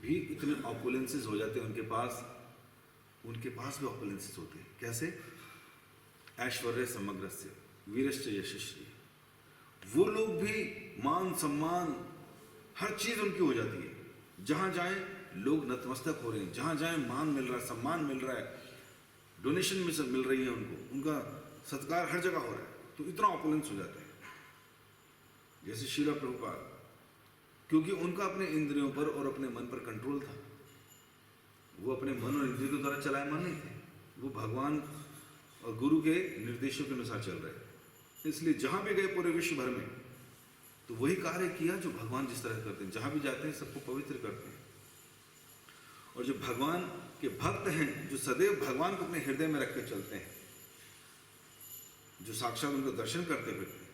भी इतने ऑपुलेंसेस हो जाते हैं, उनके पास भी ऑपुलेंसेस होते हैं। कैसे? ऐश्वर्य समग्रस्य वीरश्च यशस्वी, वो लोग भी मान सम्मान हर चीज उनकी हो जाती है। जहां जाए लोग नतमस्तक हो रहे हैं, जहां जाए मान मिल रहा है, सम्मान मिल रहा है, डोनेशन मिल रही है उनको, उनका सत्कार हर जगह हो रहा है, तो इतना ऑपुलेंस हो जाता है। जैसे शीला प्रभुपाद, क्योंकि उनका अपने इंद्रियों पर और अपने मन पर कंट्रोल था, वो अपने मन और इंद्रियों के द्वारा चलायमान नहीं थे, वो भगवान और गुरु के निर्देशों के अनुसार चल रहे थे। इसलिए जहां भी गए पूरे विश्व भर में तो वही कार्य किया जो भगवान जिस तरह करते हैं। जहां भी जाते हैं सबको पवित्र करते हैं। और जो भगवान के भक्त हैं, जो सदैव भगवान को अपने हृदय में रख कर चलते हैं, जो साक्षात उनको दर्शन करते फिरते हैं,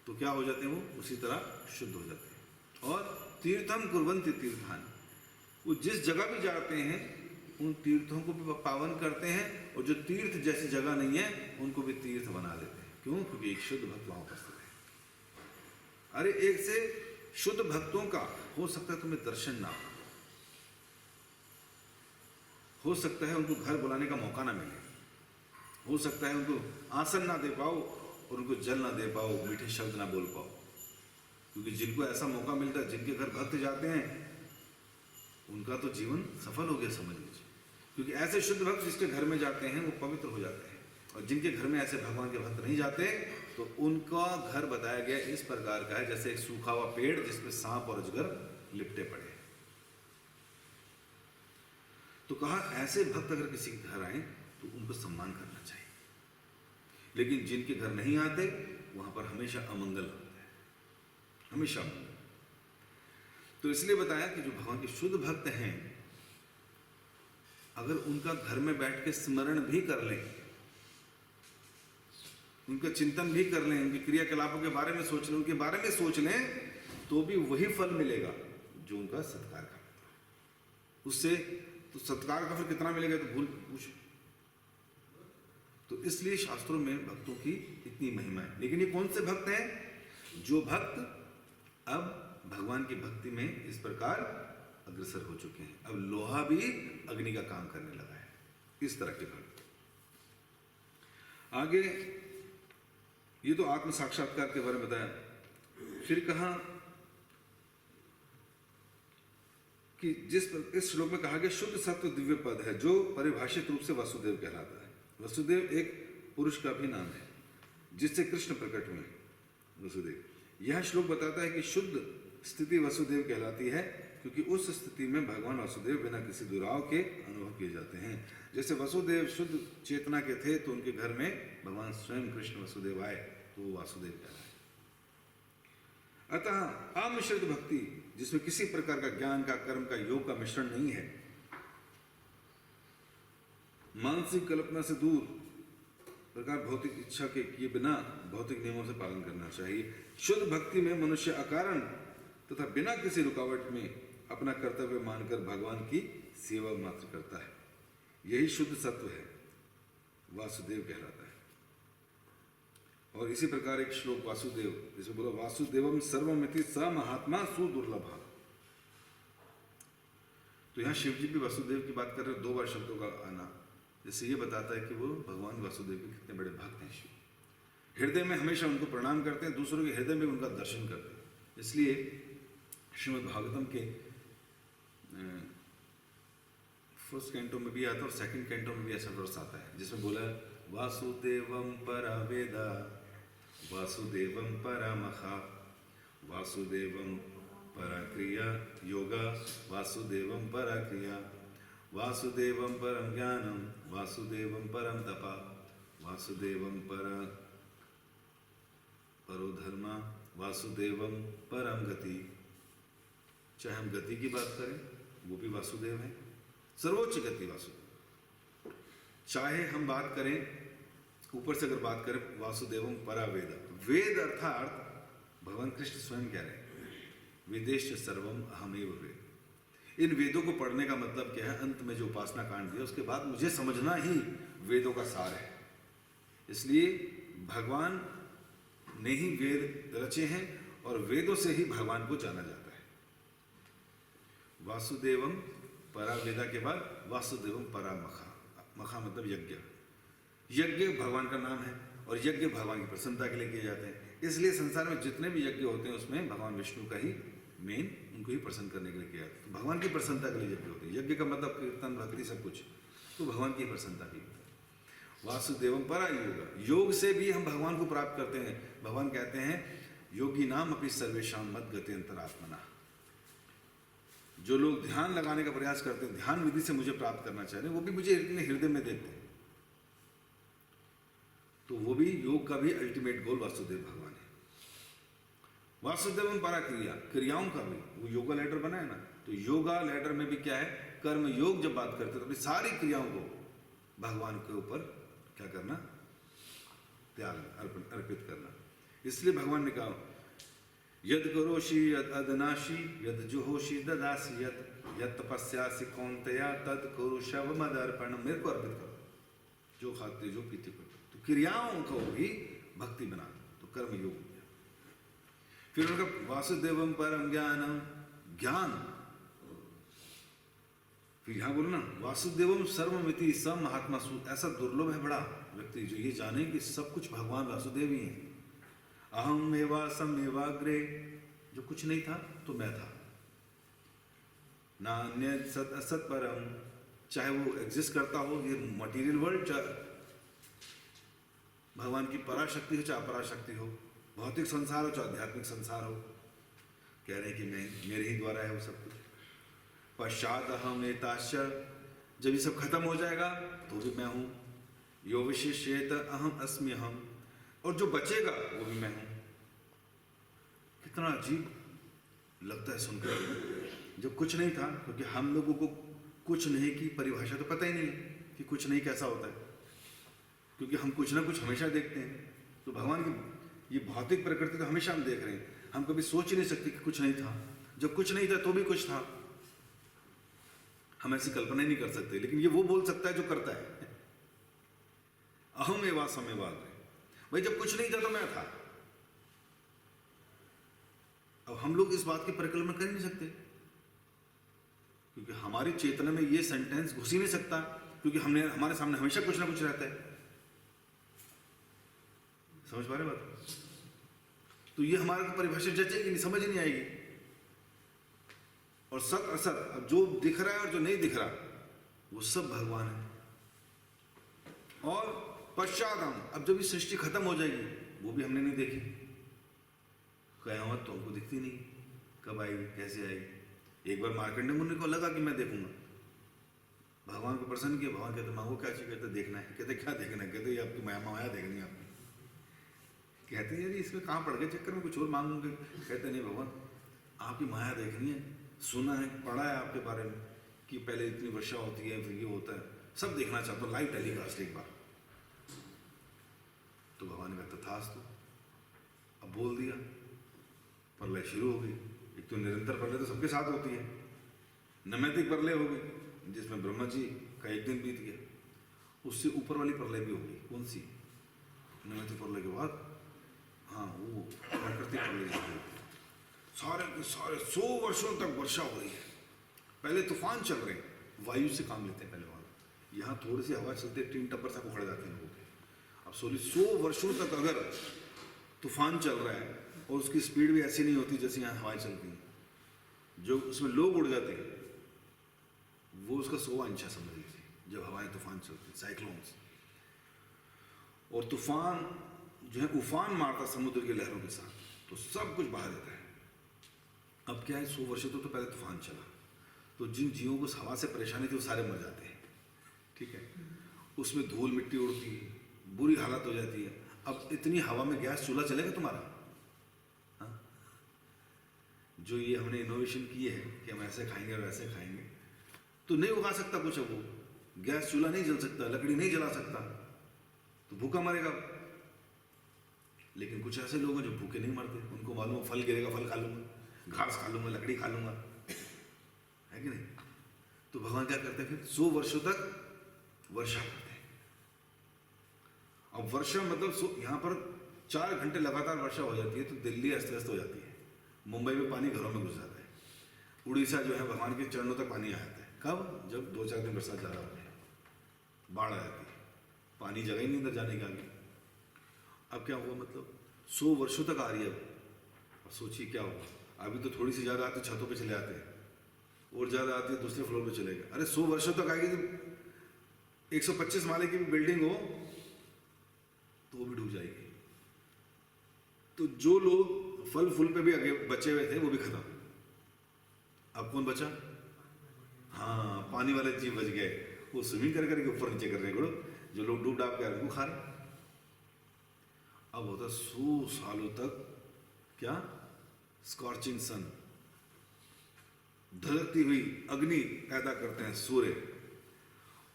तो क्या हो जाते हैं? वो उसी तरह शुद्ध हो जाते हैं। और तीर्थम कुर्वन्ति तीर्थान, वो जिस जगह भी जाते हैं उन तीर्थों को भी पावन करते हैं, और जो तीर्थ जैसी जगह नहीं है उनको भी तीर्थ बना देते हैं। क्यों? क्योंकि एक शुद्ध भक्त वहां उपस्थित है। अरे एक से शुद्ध भक्तों का हो सकता है तुम्हें दर्शन ना हो सकता है उनको घर बुलाने का मौका ना मिले, हो सकता है उनको आसन ना दे पाओ और उनको जल ना दे पाओ, मीठे शब्द ना बोल पाओ। क्योंकि जिनको ऐसा मौका मिलता है, जिनके घर भक्त जाते हैं, उनका तो जीवन सफल हो गया समझ लीजिए। क्योंकि ऐसे शुद्ध भक्त जिसके घर में जाते हैं वो पवित्र हो जाते हैं, और जिनके घर में ऐसे भगवान के भक्त नहीं जाते तो उनका घर बताया गया इस प्रकार का है जैसे एक सूखा हुआ पेड़ जिसमें सांप और अजगर लिपटे पड़े। तो कहा ऐसे भक्त अगर किसी के घर आए तो उनको सम्मान करना चाहिए, लेकिन जिनके घर नहीं आते वहां पर हमेशा अमंगल होता है, हमेशा अमंगल। तो इसलिए बताया कि जो भगवान के शुद्ध भक्त हैं, अगर उनका घर में बैठ के स्मरण भी कर लें, उनका चिंतन भी कर लें, उनके क्रियाकलापों के बारे में सोच लें, उनके बारे में सोच लें, तो भी वही फल मिलेगा जो उनका सत्कार का मिलता। उससे तो सत्कार का फल कितना मिलेगा तो भूल पूछ। तो इसलिए शास्त्रों में भक्तों की इतनी महिमा है। लेकिन ये कौन से भक्त हैं? जो भक्त अब भगवान की भक्ति में इस प्रकार अग्रसर हो चुके हैं। अब लोहा भी अग्नि का काम करने लगा है। इस तरह के भक्त आगे, ये तो आत्म साक्षात्कार के बारे में बताया। फिर कहा कि इस श्लोक में कहा गया शुद्ध सत्व दिव्य पद है जो परिभाषित रूप से वासुदेव कहलाता है। वसुदेव एक पुरुष का भी नाम है जिससे कृष्ण प्रकट हुए। वसुदेव, यह श्लोक बताता है कि शुद्ध स्थिति वसुदेव कहलाती है क्योंकि उस स्थिति में भगवान वासुदेव बिना किसी दुराव के अनुभव किए जाते हैं। जैसे वसुदेव शुद्ध चेतना के थे तो उनके घर में भगवान स्वयं कृष्ण वसुदेव आए तो वो वासुदेव कहलाए। अतः अमिश्रित भक्ति जिसमें किसी प्रकार का ज्ञान का, कर्म का, योग का मिश्रण नहीं है, मानसिक कल्पना से दूर प्रकार भौतिक इच्छा के किए बिना भौतिक नियमों से पालन करना चाहिए। शुद्ध भक्ति में मनुष्य अकारण तथा बिना किसी रुकावट में अपना कर्तव्य मानकर भगवान की सेवा मात्र करता है। यही शुद्ध सत्व है, वासुदेव कहलाता है। और इसी प्रकार एक श्लोक वासुदेव, जैसे बोला वासुदेवम सर्वमिति स महात्मा सुदुर्लभ। तो यहाँ शिव जी भी वासुदेव की बात कर रहे हैं, 2 बार शब्दों का आना, जैसे ये बताता है कि वो भगवान वासुदेव के कितने बड़े भक्त हैं। शिव हृदय में हमेशा उनको प्रणाम करते हैं, दूसरों के हृदय में उनका दर्शन करते हैं। इसलिए श्रीमद् भागवतम के 1st कैंटो में भी आता है और 2nd कैंटो में भी ऐसा वर्ष आता है जिसमें बोला वासुदेवम परा वेदा वासुदेवम परा मखा वासुदेवम परा क्रिया योगा वासुदेवम परा क्रिया वासुदेवम परम ज्ञानम वासुदेवम परम तपा वासुदेवम परो धर्मा वासुदेवम परम गति। चाहे हम गति की बात करें वो भी वासुदेव है, सर्वोच्च गति वासुदेव। चाहे हम बात करें ऊपर से अगर बात करें वासुदेवम परा वेद, वेद अर्थात भगवान कृष्ण स्वयं कह रहे हैं वेदेश्च सर्वम अहमेव वेद। इन वेदों को पढ़ने का मतलब क्या है, अंत में जो उपासना कांड दिया उसके बाद मुझे समझना ही वेदों का सार है। इसलिए भगवान ने ही वेद रचे हैं और वेदों से ही भगवान को जाना जाता है। वासुदेवम परा वेदा के बाद वासुदेवम परा मखा, मखा मतलब यज्ञ। यज्ञ भगवान का नाम है और यज्ञ भगवान की प्रसन्नता के लिए किए जाते हैं। इसलिए संसार में जितने भी यज्ञ होते हैं उसमें भगवान विष्णु का ही मेन, उनको ही प्रसन्न करने के लिए किया जाता है। तो भगवान की प्रसन्नता के लिए यज्ञ होते हैं। यज्ञ का मतलब कीर्तन भक्ति सब कुछ, तो भगवान की प्रसन्नता की होता है। वासुदेवम परा योग, योग से भी हम भगवान को प्राप्त करते हैं। भगवान कहते हैं योगी नाम अपनी सर्वेशाम मत गति अंतरात्मना। जो लोग ध्यान लगाने का प्रयास करते हैं, ध्यान विधि से मुझे प्राप्त करना चाह रहे हैं, वो भी मुझे अपने हृदय में देखते हैं। तो वो भी योग का भी अल्टीमेट गोल वासुदेव भगवान है। वासुदेवम परा क्रिया, क्रियाओं का भी वो योगा लेटर बना है ना, तो योगा लेटर में भी क्या है, कर्म योग जब बात करते हैं तो अपनी सारी क्रियाओं को भगवान के ऊपर क्या करना, त्याग अर्पित करना। इसलिए भगवान ने कहा यद करोषि यद अदनाशी यद जुहोषि ददासी यद तपस्यासी कौन्तेया तद कुरुषव मदर्पण, मेरे को अर्पित करो, जो खाते जो पीते करो। तो क्रियाओं को भी भक्ति बना दो, तो कर्म योग हो गया। फिर उनका वासुदेवम परम ज्ञानम, ज्ञान। फिर यहाँ बोलो ना वासुदेवम सर्वमिति स महात्मा सु, ऐसा दुर्लभ है बड़ा व्यक्ति जो ये जाने कि सब कुछ भगवान वासुदेव ही है। अहम एवा सम एवाग्रे, जो कुछ नहीं था तो मैं था। नान्य सत असत परम, चाहे वो एग्जिस्ट करता हो ये मटेरियल वर्ल्ड, चाहे भगवान की पराशक्ति हो चाहे अपराशक्ति हो, भौतिक संसार हो चाहे आध्यात्मिक संसार हो, कह रहे हैं कि मैं मेरे ही द्वारा है वो सब कुछ। पश्चात अहम एताश्च, जब ये सब खत्म हो जाएगा तो भी मैं हूँ। यो विशिष्येत अहम अस्मि अहम, और जो बचेगा वो भी मैं हूं। कितना अजीब लगता है सुनकर, जब कुछ नहीं था, क्योंकि हम लोगों को कुछ नहीं की परिभाषा तो पता ही नहीं कि कुछ नहीं कैसा होता है, क्योंकि हम कुछ ना कुछ हमेशा देखते हैं। तो भगवान की ये भौतिक प्रकृति तो हमेशा हम देख रहे हैं, हम कभी सोच ही नहीं सकते कि कुछ नहीं था। जब कुछ नहीं था तो भी कुछ था, हम ऐसी कल्पना ही नहीं कर सकते। लेकिन ये वो बोल सकता है जो करता है। अहम एवा सम एवाग्रे, भाई जब कुछ नहीं था तो मैं था। अब हम लोग इस बात की परिकल्पना कर ही नहीं सकते, क्योंकि हमारी चेतना में ये सेंटेंस घुस ही नहीं सकता, क्योंकि हमने हमारे सामने हमेशा कुछ ना कुछ रहता है। समझ पा रहे बात? तो ये हमारे को परिभाषा जचेगी नहीं, समझ ही नहीं आएगी। और सत असत, अब जो दिख रहा है और जो नहीं दिख रहा वो सब भगवान है। और पश्चात हम, अब जब ये सृष्टि खत्म हो जाएगी, वो भी हमने नहीं देखी, कयामत तो हमको दिखती नहीं, कब आएगी, कैसे आएगी। एक बार मार्कंडेय मुनि को लगा कि मैं देखूंगा, भगवान को प्रसन्न किया। भगवान कहते मांगो क्या चाहिए, कहते देखना है। कहते क्या देखना है, कहते ये आपकी माया देखनी है आपने। कहते हैं यार इसमें कहाँ पड़ गए चक्कर में, कुछ और मांगोगे। कहते नहीं भगवान आपकी माया देखनी है, सुना है पढ़ा है आपके बारे में कि पहले इतनी वर्षा होती है, फिर ये होता है, सब देखना चाहता हूँ, लाइव टेलीकास्ट एक बार। तो भगवान का तथास्तु, अब बोल दिया, प्रलय शुरू हो गई। एक तो निरंतर प्रलय तो सबके साथ होती है, नैमित्तिक प्रलय हो गई जिसमें ब्रह्मा जी का एक दिन बीत गया। उससे ऊपर वाली प्रलय भी होगी, कौन सी? नैमित्तिक प्रलय के बाद, हाँ वो प्राकृतिक प्रलय। सारे के सारे 100 वर्षों तक वर्षा हो रही है। पहले तूफान चल रहे हैं, वायु से काम लेते हैं पहले वाला। यहाँ थोड़ी सी हवा चलती है, टीन टप्पर सा उखड़ जाते हैं लोगों के। अब 100 वर्षों तक अगर तूफान चल रहा है और उसकी स्पीड भी ऐसी नहीं होती जैसे यहाँ हवाएं चलती हैं, जो उसमें लोग उड़ जाते हैं, वो उसका 100वां अंश समझ लीजिए जब हवाएं तूफान चलती, साइक्लोन्स। और तूफान जो है उफान मारता समुद्र की लहरों के साथ, तो सब कुछ बहा देता है। अब क्या है, 100 वर्षों तो पहले तूफान चला, तो जिन जीवों को हवा से परेशानी थी वो सारे मर जाते हैं, ठीक है। उसमें धूल मिट्टी उड़ती है, बुरी हालत हो जाती है। अब इतनी हवा में गैस चूल्हा चलेगा तुम्हारा? हाँ? जो ये हमने इनोवेशन किए है कि हम ऐसे खाएंगे और वैसे खाएंगे, तो नहीं उगा सकता कुछ। अब वो गैस चूल्हा नहीं जल सकता, लकड़ी नहीं जला सकता, तो भूखा मरेगा। लेकिन कुछ ऐसे लोग हैं जो भूखे नहीं मरते, उनको मालूम फल गिरेगा, फल खा लूंगा, घास खा लूंगा, लकड़ी खा लूंगा, है कि नहीं? तो भगवान क्या करते हैं फिर? 100 वर्षों तक वर्षा करते हैं। अब वर्षा मतलब यहाँ पर 4 घंटे लगातार वर्षा हो जाती है, तो दिल्ली अस्त व्यस्त हो जाती है। मुंबई में पानी घरों में घुस जाता है। उड़ीसा जो है भगवान के चरणों तक पानी आ जाता है। कब? जब 2-4 दिन बरसात ज़्यादा होती है, बाढ़ आ जाती है, पानी जगह ही नहीं अंदर जाने के आगे। अब क्या हुआ, मतलब 100 वर्षों तक आ रही है। अब सोचिए क्या होगा। अभी तो थोड़ी सी ज़्यादा आती है, छतों पे चले आते हैं, और ज़्यादा आती है दूसरे फ्लोर पे चले गए। अरे 100 वर्षों तक आएगी तो 125 माले की भी बिल्डिंग हो तो वो भी डूब जाएगी। तो जो लोग फल फूल पे भी आगे बचे हुए थे वो भी खत्म। अब कौन बचा? हाँ, पानी वाले जीव बच गए। वो स्विमिंग कर करके ऊपर नीचे कर रहे हैं, जो लोग डूब डाब के आ रहे वो खा रहे। अब होता 100 सालों तक क्या? स्कॉर्चिंग सन, धधकती हुई अग्नि पैदा करते हैं सूर्य,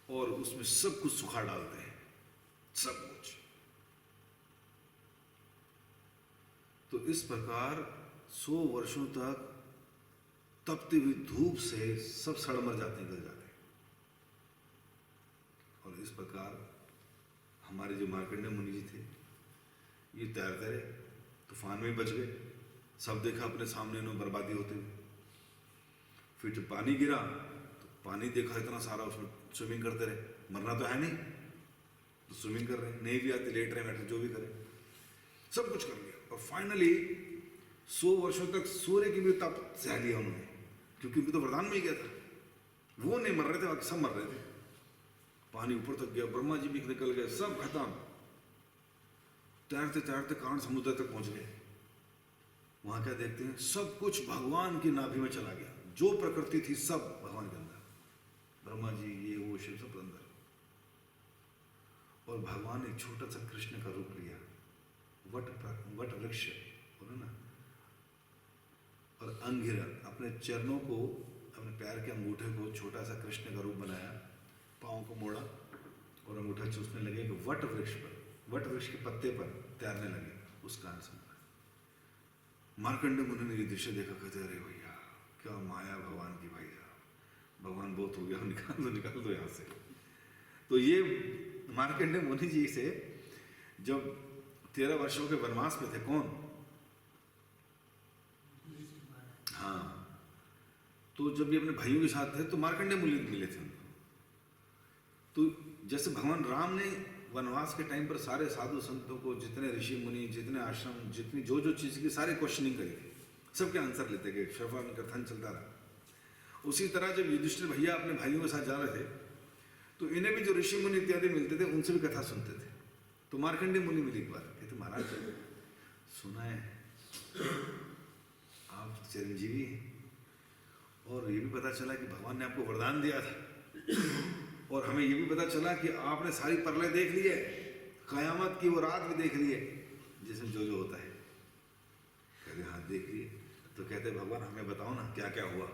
और उसमें सब कुछ सुखा डालते हैं, सब कुछ। तो इस प्रकार 100 वर्षों तक तपती हुई धूप से सब सड़ मर जाते हैं, गल जाते हैं। और इस प्रकार हमारे जो मार्कंडेय मुनि जी थे, ये तैरते रहे, तूफान में बच गए, सब देखा अपने सामने उन्हें बर्बादी होते हुए। फिर जब पानी गिरा तो पानी देखा इतना सारा, उसमें स्विमिंग करते रहे। मरना तो है नहीं, तो स्विमिंग कर रहे हैं, नहीं भी आती लेट रहे, बैठे, जो भी करें, सब कुछ कर लिया। और फाइनली 100 वर्षों तक सूर्य की भी तप सह लिया उन्होंने, क्योंकि उनको तो वरदान मिल गया था। वो नहीं मर रहे थे, बाकी सब मर रहे थे। पानी ऊपर तक गया, ब्रह्मा जी भी निकल गए, सब खत्म। तैरते तैरते कारण समुद्र तक पहुंच गए। वहां क्या देखते हैं? सब कुछ भगवान की नाभि में चला गया। जो प्रकृति थी सब भगवान के अंदर, ब्रह्मा जी, ये वो शिव सब अंदर। और भगवान ने छोटा सा कृष्ण का रूप लिया, वट वृक्ष बोलो ना, और अंगिरा, अपने चरणों को, अपने पैर के अंगूठे को छोटा सा कृष्ण का रूप बनाया, पाँव को मोड़ा और अंगूठा चूसने लगे कि वट वृक्ष पर, वट वृक्ष के पत्ते पर तैरने लगे। उसका आंसर मार्कंडेय मुनि ने ये दृश्य देखा, कहते अरे भैया क्या माया भगवान की, भाई साहब भगवान बहुत हो गया, निकाल दो यहाँ से। तो ये मार्कंडेय मुनि जी से जब 13 वर्षों के वनवास में थे, कौन? जब ये अपने भाइयों के साथ थे तो मार्कंडेय मुनि मिले थे उनको। तो जैसे भगवान राम ने वनवास के टाइम पर सारे साधु संतों को, जितने ऋषि मुनि, जितने आश्रम, जितनी जो जो चीज़ की सारे क्वेश्चनिंग करी थी, सबके आंसर लेते गए, शफा में कथन चलता रहा। उसी तरह जब युधिष्ठिर भैया अपने भाइयों के साथ जा रहे थे तो इन्हें भी जो ऋषि मुनि इत्यादि मिलते थे उनसे भी कथा सुनते थे। तो मार्कंडेय मुनि मिले एक बार, कहते महाराज सुना है आप चिरंजीवी हैं, और ये भी पता चला कि भगवान ने आपको वरदान दिया था, और हमें ये भी पता चला कि आपने सारी प्रलय देख ली है, कयामत की वो रात भी देख ली है जिसमें जो जो होता है। कहते हाँ देख लिए। तो कहते भगवान हमें बताओ ना क्या क्या हुआ,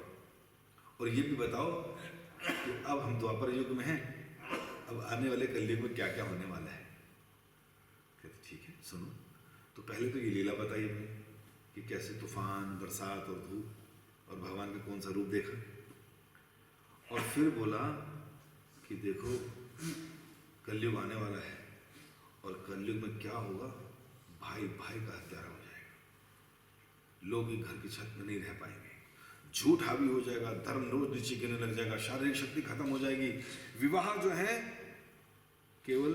और ये भी बताओ कि अब हम द्वापर युग में हैं, अब आने वाले कलयुग में क्या क्या होने वाला है। कहते ठीक है सुनो। तो पहले तो ये लीला बताई हमने कि कैसे तूफान, बरसात और धूप और भगवान का कौन सा रूप देखा, और फिर बोला कि देखो कलयुग आने वाला है, और कलयुग में क्या होगा, भाई भाई का हत्यारा हो जाएगा, लोग एक घर की छत में नहीं रह पाएंगे, झूठ हावी हो जाएगा, धर्म रोज नीचे गिरने लग जाएगा, शारीरिक शक्ति खत्म हो जाएगी, विवाह जो है केवल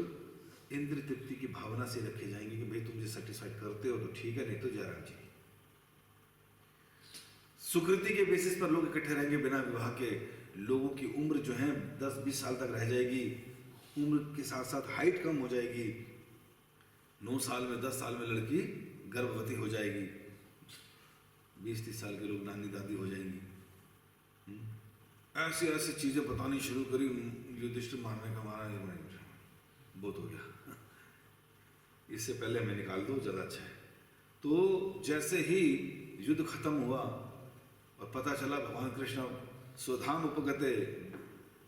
इंद्र तृप्ति की भावना से रखे जाएंगे कि भाई तुम जो सेटिस्फाइड करते हो तो ठीक है, नहीं तो जयराम जी। सुकृति के बेसिस पर लोग इकट्ठे रहेंगे बिना विवाह के, लोगों की उम्र जो है 10-20 साल तक रह जाएगी, उम्र के साथ साथ हाइट कम हो जाएगी, 9 साल में 10 साल में लड़की गर्भवती हो जाएगी, 20-30 साल के लोग नानी दादी हो जाएंगी। ऐसी ऐसी चीजें बतानी शुरू करी। युधिष्ठिर मारने का मारा, बहुत हो गया, इससे पहले हमें निकाल दो ज़्यादा अच्छा है। तो जैसे ही युद्ध खत्म हुआ और पता चला भगवान कृष्ण स्वधाम उपगते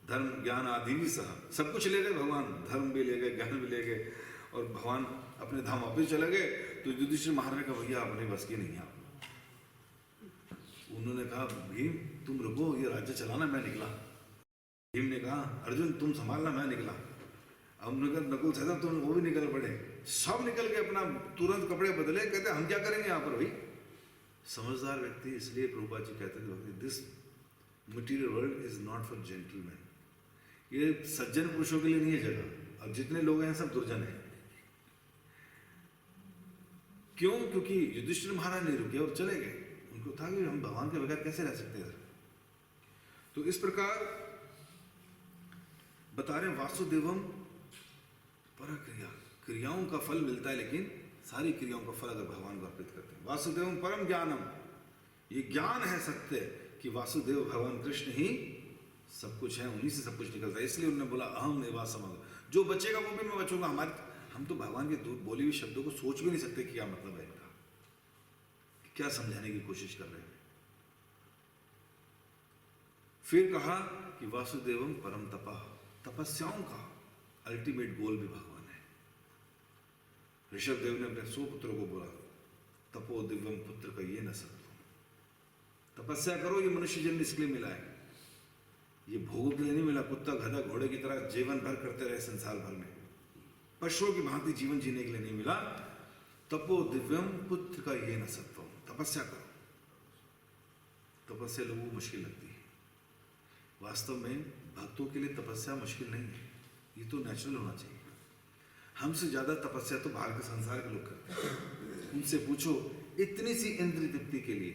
धर्म ज्ञान आदि भी सह, सब कुछ ले गए भगवान, धर्म भी ले गए, ज्ञान भी ले गए, और भगवान अपने धाम वापिस चले गए। तो युधिष्ठिर महाराज का भैया अपने बस की नहीं आप। उन्होंने कहा भीम तुम रुको, ये राज्य चलाना, मैं निकला। भीम ने कहा अर्जुन तुम संभालना, मैं निकला। अब नकुल सहदेव तुम वो भी निकल पड़े, सब निकल के अपना तुरंत कपड़े बदले, कहते हम क्या करेंगे यहाँ पर भाई। समझदार व्यक्ति, इसलिए प्रभुपाद जी कहते थे this material world is not for gentleman, ये सज्जन पुरुषों के लिए नहीं है जगह। अब जितने लोग हैं सब दुर्जन हैं। क्यों? क्योंकि युधिष्ठिर महाराज नहीं रुके और चले गए, उनको था कि हम भगवान के बगैर कैसे रह सकते हैं। तो इस प्रकार बता रहे वासुदेवम पर क्रिया, क्रियाओं का फल मिलता है, लेकिन सारी क्रियाओं का फल अगर भगवान को अर्पित करते हैं। वासुदेवम परम ज्ञानम, ये ज्ञान है सत्य कि वासुदेव भगवान कृष्ण ही सब कुछ है, उन्हीं से सब कुछ निकलता है। इसलिए उन्होंने बोला अहम एवा समग्र, जो बचेगा वो भी मैं बचूंगा। हम तो भगवान के बोली हुई शब्दों को सोच भी नहीं सकते क्या मतलब है इनका, क्या समझाने की कोशिश कर रहे हैं। फिर कहा कि वासुदेवम परम तपः, तपस्याओं का अल्टीमेट गोल भी भगवान है। ऋषभ देव ने अपने 100 पुत्रों को बोला तपो दिव्यम पुत्र का ये न सकते, तपस्या करो, ये मनुष्य जन्म इसके लिए मिला है, ये भोगों के लिए नहीं मिला। कुत्ता गधा घोड़े की तरह जीवन भर करते रहे संसार भर में, पशुओं की भांति जीवन जीने के लिए नहीं मिला। तपो दिव्यम पुत्र का ये न सकता, तपस्या करो। तपस्या लोगों को मुश्किल लगती है, वास्तव में भक्तों के लिए तपस्या मुश्किल नहीं है, ये तो नेचुरल होना चाहिए। हमसे ज्यादा तपस्या तो बाहर के संसार के लोग करते हैं। उनसे पूछो, इतनी सी इंद्रिय तृप्ति के लिए,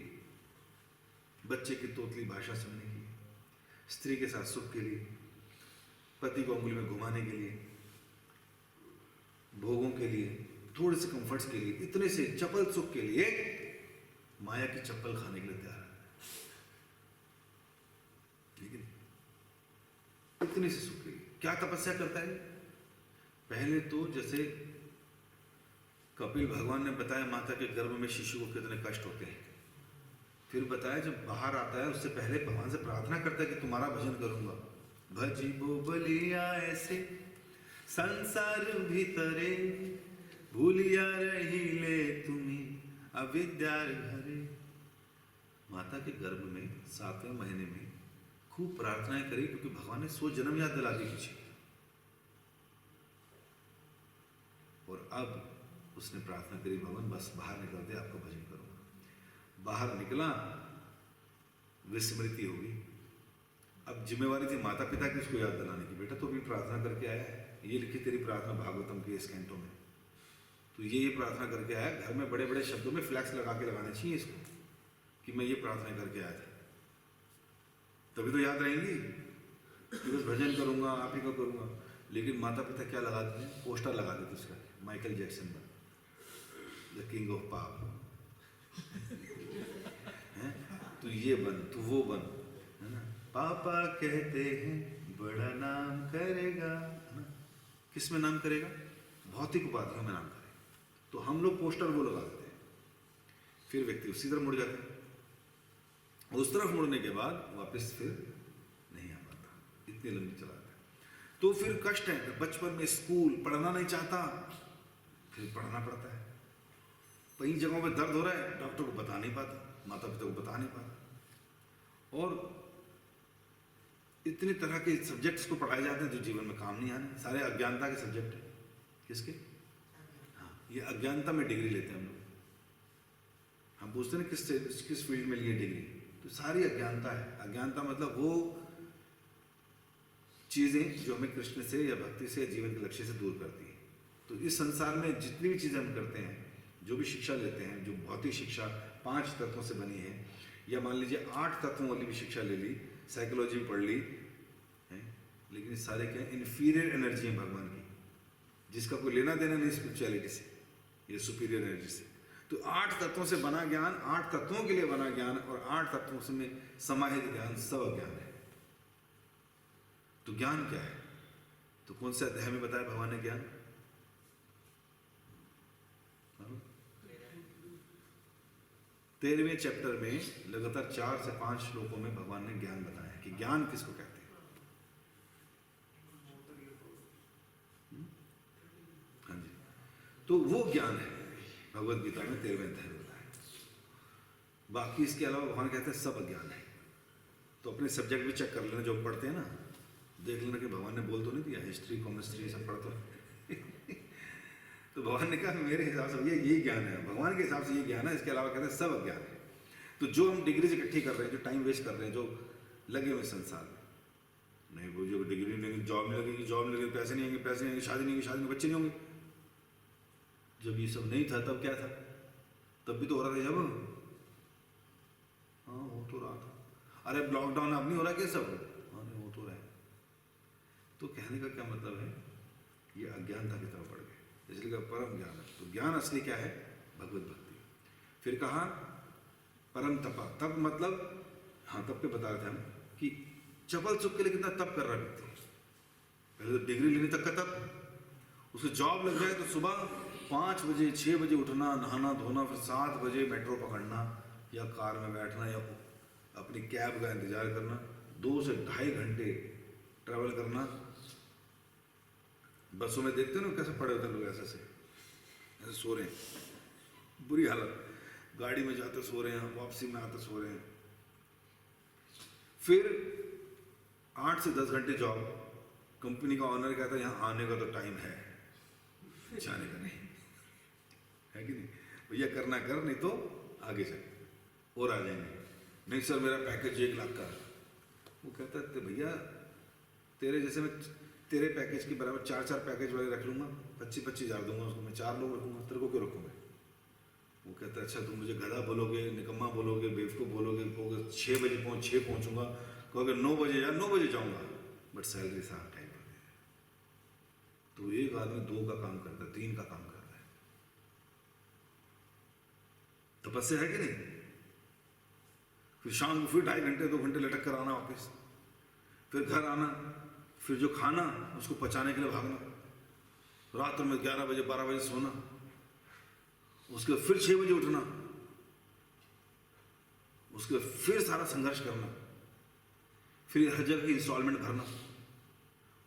बच्चे की तोतली भाषा सुनने की, स्त्री के साथ सुख के लिए, पति को अंगुली में घुमाने के लिए, भोगों के लिए, थोड़े से कंफर्ट्स के लिए, इतने से चपल सुख के लिए माया की चप्पल खाने के लिए तैयार है। लेकिन इतने से सुख के लिए क्या तपस्या करता है? पहले तो जैसे कपिल भगवान ने बताया माता के गर्भ में शिशु को कितने कष्ट होते हैं, फिर बताया जब बाहर आता है उससे पहले भगवान से प्रार्थना करता है कि तुम्हारा भजन करूंगा। भजिबो बलिया ऐसे संसार भीतरे, भूलिया रही ले तुम्हें अविद्यार घरे। माता के गर्भ में 7वें महीने में खूब प्रार्थनाएं करी, क्योंकि भगवान ने 100 जन्म याद दिला दी पीछे। और अब उसने प्रार्थना करी, भगवान बस बाहर निकल दे, आपका भजन करूंगा। बाहर निकला, विस्मृति होगी, अब जिम्मेवारी थी माता पिता की उसको याद दिलाने की, बेटा तो अभी प्रार्थना करके आया है, ये लिखी तेरी प्रार्थना भागवतम के इस कैंटो में, तो ये प्रार्थना करके आया। घर में बड़े बड़े शब्दों में फ्लैक्स लगा के लगाने चाहिए इसको कि मैं ये प्रार्थना करके आया था, तभी तो याद रहेंगी कि बस भजन करूंगा आप ही का करूंगा। लेकिन माता पिता क्या लगा देते हैं, पोस्टर लगा देते उसका, माइकल जैक्सन बन, द किंग ऑफ पॉप, तो ये बन, तो वो बन, है ना। पापा कहते हैं बड़ा नाम करेगा, है ना। किस में नाम करेगा, भौतिक उपाधियों में नाम करेगा। तो हम लोग पोस्टर वो लगा देते हैं, फिर व्यक्ति उसी तरफ मुड़ जाता है, उस तरफ मुड़ने के बाद वापस फिर नहीं आ पाता, इतनी लंबी चला जाता है। तो फिर कष्ट है, बचपन में स्कूल पढ़ना नहीं चाहता, फिर पढ़ना पड़ता है। कई जगहों पे दर्द हो रहा है, डॉक्टर को बता नहीं पाता, माता पिता को बता नहीं पाता, और इतनी तरह के सब्जेक्ट्स को पढ़ाए जाते हैं जो जीवन में काम नहीं आने, सारे अज्ञानता के सब्जेक्ट हैं। किसके? हाँ, ये अज्ञानता में डिग्री लेते हैं हम लोग। हम पूछते हैं किस फील्ड में लिए डिग्री, तो सारी अज्ञानता है। अज्ञानता मतलब वो चीज़ें जो हमें कृष्ण से या भक्ति से या जीवन के लक्ष्य से दूर करती है। तो इस संसार में जितनी भी चीज़ें हम करते हैं, जो भी शिक्षा लेते हैं, जो भौतिक शिक्षा 5 तत्वों से बनी है, या मान लीजिए 8 तत्वों वाली भी शिक्षा ले ली, साइकोलॉजी में पढ़ ली है, लेकिन ये सारे क्या इन्फीरियर एनर्जी है भगवान की, जिसका कोई लेना देना नहीं स्पिरिचुअलिटी से, ये सुपीरियर एनर्जी से। तो 8 तत्वों से बना ज्ञान, 8 तत्वों के लिए बना ज्ञान, और 8 तत्वों से में समाहित ज्ञान सब अज्ञान है। तो ज्ञान क्या है? तो कौन से अध्याय में बताया भगवान ने ज्ञान? 13वें चैप्टर में लगातार 4 से 5 श्लोकों में भगवान ने ज्ञान बताया कि ज्ञान किसको कहते हैं। हाँ जी, तो वो ज्ञान है भगवद गीता में 13वें अध्याय में बताया। बाकी इसके अलावा भगवान कहते हैं सब अज्ञान है। तो अपने सब्जेक्ट भी चेक कर लेना, जो पढ़ते हैं ना, देख लेना कि भगवान ने बोल तो नहीं दिया, हिस्ट्री केमिस्ट्री सब पढ़ते हैं तो भगवान ने कहा मेरे हिसाब से ये यही ज्ञान है, भगवान के हिसाब से ये ज्ञान है, इसके अलावा कहते हैं सब अज्ञान है। तो जो हम डिग्री इकट्ठी कर रहे हैं, जो टाइम वेस्ट कर रहे हैं, जो लगे हुए संसार में, नहीं वो जो डिग्री नहीं, जॉब नहीं लगेगी, जॉब नहीं लगेगी, पैसे नहीं आएंगे, पैसे नहीं आएंगे, शादी नहीं होगी, शादी में बच्चे नहीं होंगे। जब ये सब नहीं था तब क्या था? तब भी तो हो रहा था। जब हाँ हो तो रहा था। अरे लॉकडाउन अब नहीं हो रहा क्या सब? हाँ नहीं हो तो रहा है। तो कहने का क्या मतलब है, ये अज्ञानता की तरफ बढ़ गए, इसलिए कहा परम ज्ञान है। तो ज्ञान असली क्या है? भगवत भक्ति। फिर कहा परम तपा, तप मतलब, हाँ तप पे बता रहे थे हम कि चपल चुप के लिए कितना तप कर रहा व्यक्ति। पहले तो डिग्री लेने तक का तप, उसको जॉब लग जाए तो सुबह 5 बजे 6 बजे उठना, नहाना धोना, फिर 7 बजे मेट्रो पकड़ना या कार में बैठना या अपनी कैब का इंतजार करना, 2 से 2.5 घंटे ट्रैवल करना। बसों में देखते हो ना कैसे पड़े होते हैं लोग, ऐसे सो रहे हैं, बुरी हालत। गाड़ी में जाते सो रहे हैं, वापसी में आते सो रहे हैं। फिर 8 से 10 घंटे जॉब। कंपनी का ऑनर कहता है यहाँ आने का तो टाइम है, जाने का नहीं है कि नहीं भैया, करना कर, नहीं तो आगे चल और आ जाएंगे। नहीं सर मेरा पैकेज 1 लाख का है। वो कहता है भैया तेरे जैसे मैं तेरे पैकेज के बराबर 4 पैकेज वाले रख लूँगा, 25 हज़ार दूंगा उसको, मैं 4 लोग रखूँगा, तेरे को क्यों रखूँगा? वो कहता है अच्छा तुम मुझे गधा बोलोगे, निकम्मा बोलोगे, बेवकूफ़ बोलोगे, कहोगे 6 बजे पहुँचूँगा, कहोगे 9 बजे जा, 9 बजे जाऊँगा, बट सैलरी साफ टाइम पर दे। तो एक आदमी 2 का काम करता है, 3 का काम करता है। तपस्या है कि नहीं? फिर शाम को फिर 2.5 घंटे 2 घंटे लटक कर आना वापस, फिर घर आना, फिर जो खाना उसको पचाने के लिए भागना, रात में 11 बजे 12 बजे सोना, उसके फिर 6 बजे उठना, उसके फिर सारा संघर्ष करना, फिर हर जगह की इंस्टॉलमेंट भरना।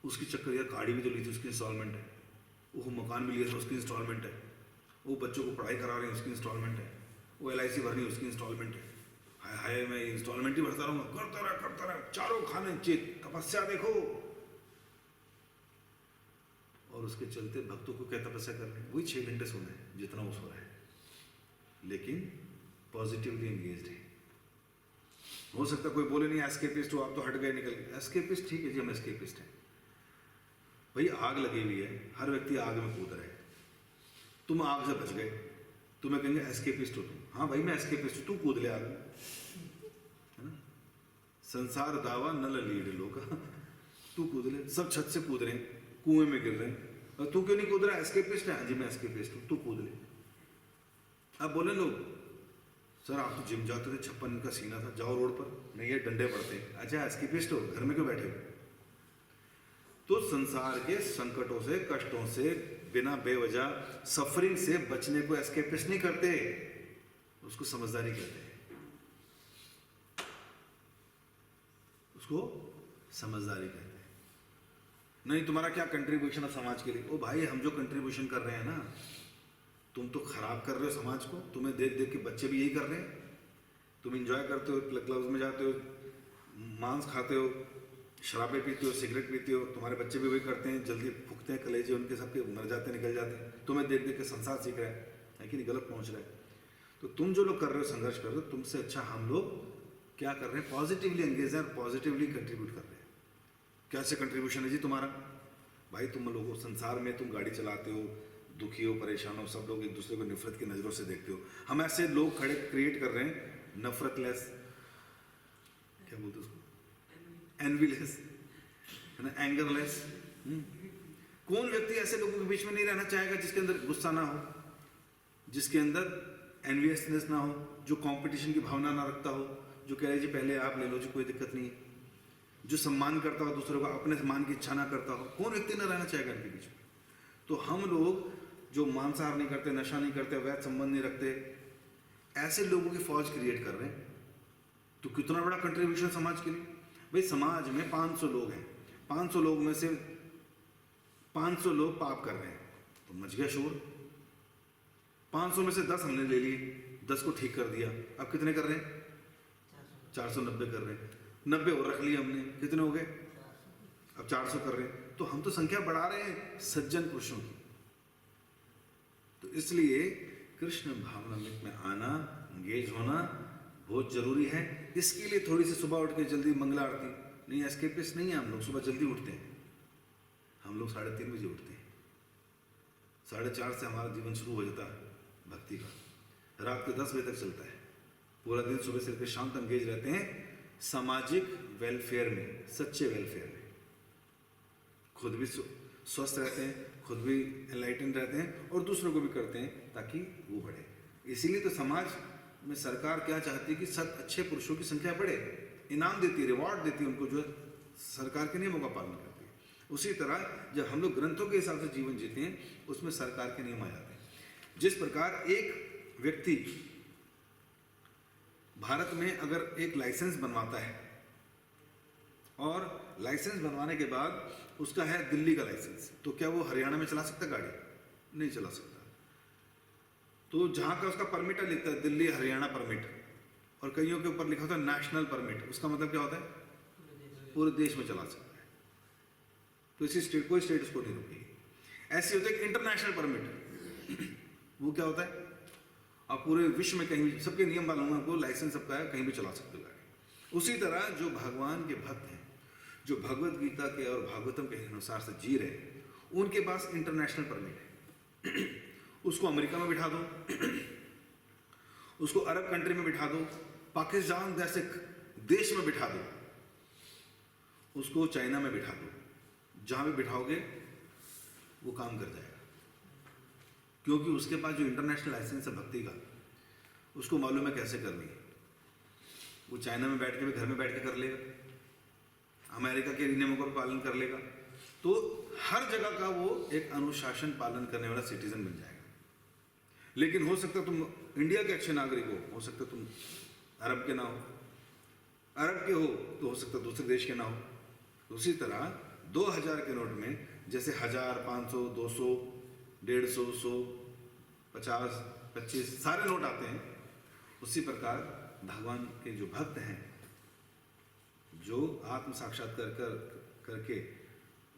उसकी चक्कर यार गाड़ी भी तो ली थी उसकी इंस्टॉलमेंट है, वो मकान भी लिया था उसकी इंस्टॉलमेंट है, वो बच्चों को पढ़ाई करा रहे हैं उसकी इंस्टॉलमेंट है, वो LIC भरनी है उसकी इंस्टॉलमेंट है। हाय हाय मैं इंस्टॉलमेंट ही भरता रहूँगा, करता रहा, चारों खाने चित, तपस्या देखो। और उसके चलते भक्तों को क्या तपस्या करनी है? वही 6 घंटे सोना है जितना वो सो रहा है, लेकिन पॉजिटिवली एंगेज्ड है, हो सकता है कोई बोले नहीं एस्केपिस्ट हो आप, तो हट गए निकल गए। एस्केपिस्ट ठीक है जी, हम एस्केपिस्ट हैं। भाई आग लगी हुई है, हर व्यक्ति आग में कूद रहा है, तुम आग से बच गए, तुम्हें कहेंगे एस्केपिस्ट हो तुम। हाँ भाई मैं एस्केपिस्ट हूँ, तू कूद ले आग में, है ना। संसार दावा नल लीड लोग, तू कूद ले। सब छत से कूद रहे हैं, कुएं में गिर रहे हैं, और तू क्यों नहीं कूद रहा? एस्केपिस्ट है। हाँ जी मैं एस्केपिस्ट हूँ, तू कूद ले। अब बोले लोग सर आप तो जिम जाते थे, 56 का सीना था, जाओ रोड पर। नहीं ये डंडे पड़ते। अच्छा एस्केपिस्ट हो, घर में क्यों बैठे हो? तो संसार के संकटों से, कष्टों से, बिना बेवजह सफरिंग से बचने को एस्केपिस्ट नहीं करते, उसको समझदारी कहते हैं, उसको समझदारी कहते हैं। नहीं तुम्हारा क्या कंट्रीब्यूशन है समाज के लिए? ओ भाई हम जो कंट्रीब्यूशन कर रहे हैं ना, तुम तो खराब कर रहे हो समाज को। तुम्हें देख देख के बच्चे भी यही कर रहे हैं। तुम इंजॉय करते हो, क्लब्स में जाते हो, मांस खाते हो, शराबें पीते हो, सिगरेट पीते हो, तुम्हारे बच्चे भी वही करते हैं, जल्दी फूकते हैं कलेजे उनके, सबके मर जाते हैं, निकल जाते हैं। तुम्हें देख देख के संसार सीख रहा है कि नहीं, गलत पहुंच रहा है। तो तुम जो लोग कर रहे हो, संघर्ष कर रहे हो, तुमसे अच्छा हम लोग क्या कर रहे हैं? पॉजिटिवली एंगेज है, पॉजिटिवली कंट्रीब्यूट कर रहे हैं। कैसे कंट्रीब्यूशन है जी तुम्हारा? भाई तुम लोगों संसार में तुम गाड़ी चलाते हो, दुखी हो, परेशान हो, सब लोग एक दूसरे को नफरत की नज़रों से देखते हो। हम ऐसे लोग खड़े क्रिएट कर रहे हैं, नफरतलेस, क्या बोलते उसको, एनवीलेस, है ना, एंगरलेस। कौन व्यक्ति ऐसे लोगों के बीच में नहीं रहना चाहेगा जिसके अंदर गुस्सा ना हो, जिसके अंदर एनवियसनेस ना हो, जो कंपटीशन की भावना ना रखता हो, जो कह रहे जी पहले आप ले लो जी कोई दिक्कत नहीं है, जो सम्मान करता हो दूसरों का, अपने सम्मान की इच्छा ना करता हो। कौन व्यक्ति ना रहना चाहेगा इनके बीच में? तो हम लोग जो मांसाहार नहीं करते, नशा नहीं करते, वैध संबंध नहीं रखते, ऐसे लोगों की फौज क्रिएट कर रहे हैं। तो कितना बड़ा कंट्रीब्यूशन समाज के लिए। भाई समाज में 500 लोग हैं, 500 लोग में से 500 लोग पाप कर रहे हैं, तो मच गया शोर। 500 में से 10 हमने ले लिए, 10 को ठीक कर दिया। अब कितने कर रहे हैं? 490 कर रहे हैं। 90 और रख लिए हमने, कितने हो गए? अब 400 कर रहे हैं। तो हम तो संख्या बढ़ा रहे हैं सज्जन पुरुषों की। तो इसलिए कृष्ण भावना में आना, एंगेज होना बहुत जरूरी है। इसके लिए थोड़ी सी सुबह उठ के जल्दी मंगला आरती, नहीं एस्केपिस्ट नहीं है हम लोग, सुबह जल्दी उठते हैं। हम लोग 3:30 बजे उठते हैं, 4:30 से हमारा जीवन शुरू हो जाता है भक्ति का, रात के 10 बजे तक चलता है। पूरा दिन सुबह से लेकर शाम तक एंगेज रहते हैं सामाजिक वेलफेयर में, सच्चे वेलफेयर में। खुद भी स्वस्थ रहते हैं, खुद भी एनलाइटन रहते हैं, और दूसरों को भी करते हैं ताकि वो बढ़े। इसीलिए तो समाज में सरकार क्या चाहती है कि अच्छे पुरुषों की संख्या बढ़े, इनाम देती है, रिवॉर्ड देती है उनको, जो सरकार के नियमों का पालन करती है। उसी तरह जब हम लोग ग्रंथों के हिसाब से जीवन जीते हैं, उसमें सरकार के नियम आ जाते हैं। जिस प्रकार एक व्यक्ति भारत में अगर एक लाइसेंस बनवाता है, और लाइसेंस बनवाने के बाद उसका है दिल्ली का लाइसेंस, तो क्या वो हरियाणा में चला सकता गाड़ी? नहीं चला सकता। तो जहाँ का उसका परमिट लिखता है दिल्ली हरियाणा परमिट, और कईयों के ऊपर लिखा होता है नेशनल परमिट, उसका मतलब क्या होता है? पूरे देश में चला सकता है। तो इसी स्टेट, कोई स्टेट उसको नहीं रोकेगी। ऐसे होता है कि इंटरनेशनल परमिट, वो क्या होता है? आप पूरे विश्व में कहीं भी, सबके नियम मालूम है आपको, लाइसेंस सबका है, कहीं भी चला सकते हो गाड़ी। उसी तरह जो भगवान के भक्त हैं, जो भगवत गीता के और भागवतम के अनुसार से जी रहे हैं, उनके पास इंटरनेशनल परमिट है। उसको अमेरिका में बिठा दो, उसको अरब कंट्री में बिठा दो, पाकिस्तान जैसे देश में बिठा दो, उसको चाइना में बिठा दो, जहां भी बिठाओगे वो काम कर जाएगा। क्योंकि उसके पास जो इंटरनेशनल लाइसेंस है भक्ति का, उसको मालूम है कैसे करनी है। वो चाइना में बैठ के भी घर में बैठ के कर लेगा, अमेरिका के नियमों का पालन कर लेगा। तो हर जगह का वो एक अनुशासन पालन करने वाला सिटीजन बन जाएगा। लेकिन हो सकता तुम इंडिया के अच्छे नागरिक हो सकता तुम अरब के ना हो, अरब के हो तो हो सकता दूसरे देश के ना हो। उसी तरह 2000 के नोट में जैसे 1000, 500, 200, 150, 100, 50, 25 सारे नोट आते हैं, उसी प्रकार भगवान के जो भक्त हैं, जो आत्म साक्षात्कार करके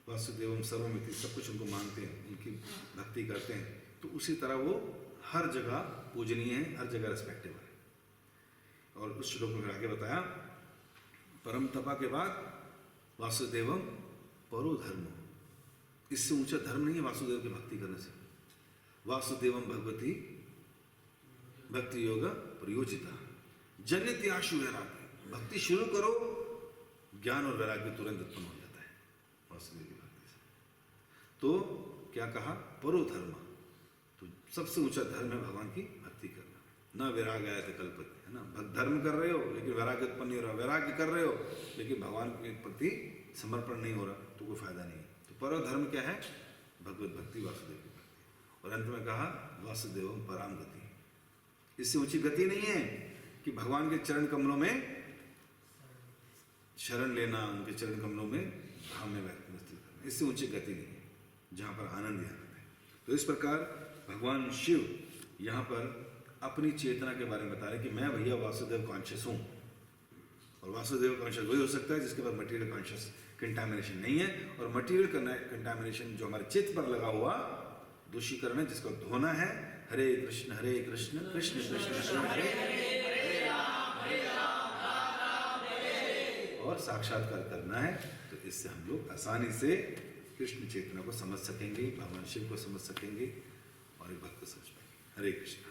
वासुदेवम सर्वमिति सब कुछ उनको मानते हैं, उनकी भक्ति करते हैं, तो उसी तरह वो हर जगह पूजनीय है, हर जगह रिस्पेक्टेबल है। और उस श्लोक में फिर आगे बताया परम तपा के बाद वासुदेवम परो धर्म, इससे ऊंचा धर्म नहीं है वासुदेव की भक्ति करने से। वासुदेवम भगवती भक्ति योग प्रयोजिता जन्यति आशु वैराग्य, भक्ति शुरू करो ज्ञान और वैराग्य तुरंत उत्पन्न हो जाता है वासुदेव की भक्ति से। तो क्या कहा, परो धर्म, तो सबसे ऊंचा धर्म है भगवान की भक्ति करना। ना वैराग आया थे कल्पति, है ना, धर्म कर रहे हो लेकिन वैराग्य उत्पन्न नहीं हो रहा, वैराग्य कर रहे हो लेकिन भगवान के प्रति समर्पण नहीं हो रहा, तो कोई फायदा नहीं है। तो परो धर्म क्या है, भगवत भक्ति, वासुदेव की भक्ति। और अंत में कहा वासुदेवम पराम गति, इससे ऊंची गति नहीं है कि भगवान के चरण कमलों में शरण लेना, उनके चरण कमलों में धाम में व्यवस्थित करना, इससे ऊंची गति नहीं है जहाँ पर आनंद ही आनंद है। तो इस प्रकार भगवान शिव यहाँ पर अपनी चेतना के बारे में बता रहे कि मैं भैया वासुदेव कॉन्शियस हूँ। और वासुदेव कॉन्शियस वही हो सकता है जिसके पास मटेरियल कॉन्शियस कंटामिनेशन नहीं है। और मटेरियल कंटामिनेशन जो हमारे चित्त पर लगा हुआ दूषीकरण है, जिसको धोना है। हरे कृष्ण कृष्ण कृष्ण कृष्ण हरे और साक्षात्कार करना है। तो इससे हम लोग आसानी से कृष्ण चेतना को समझ सकेंगे, भगवान शिव को समझ सकेंगे और एक भक्त को समझ पाएंगे। हरे कृष्ण।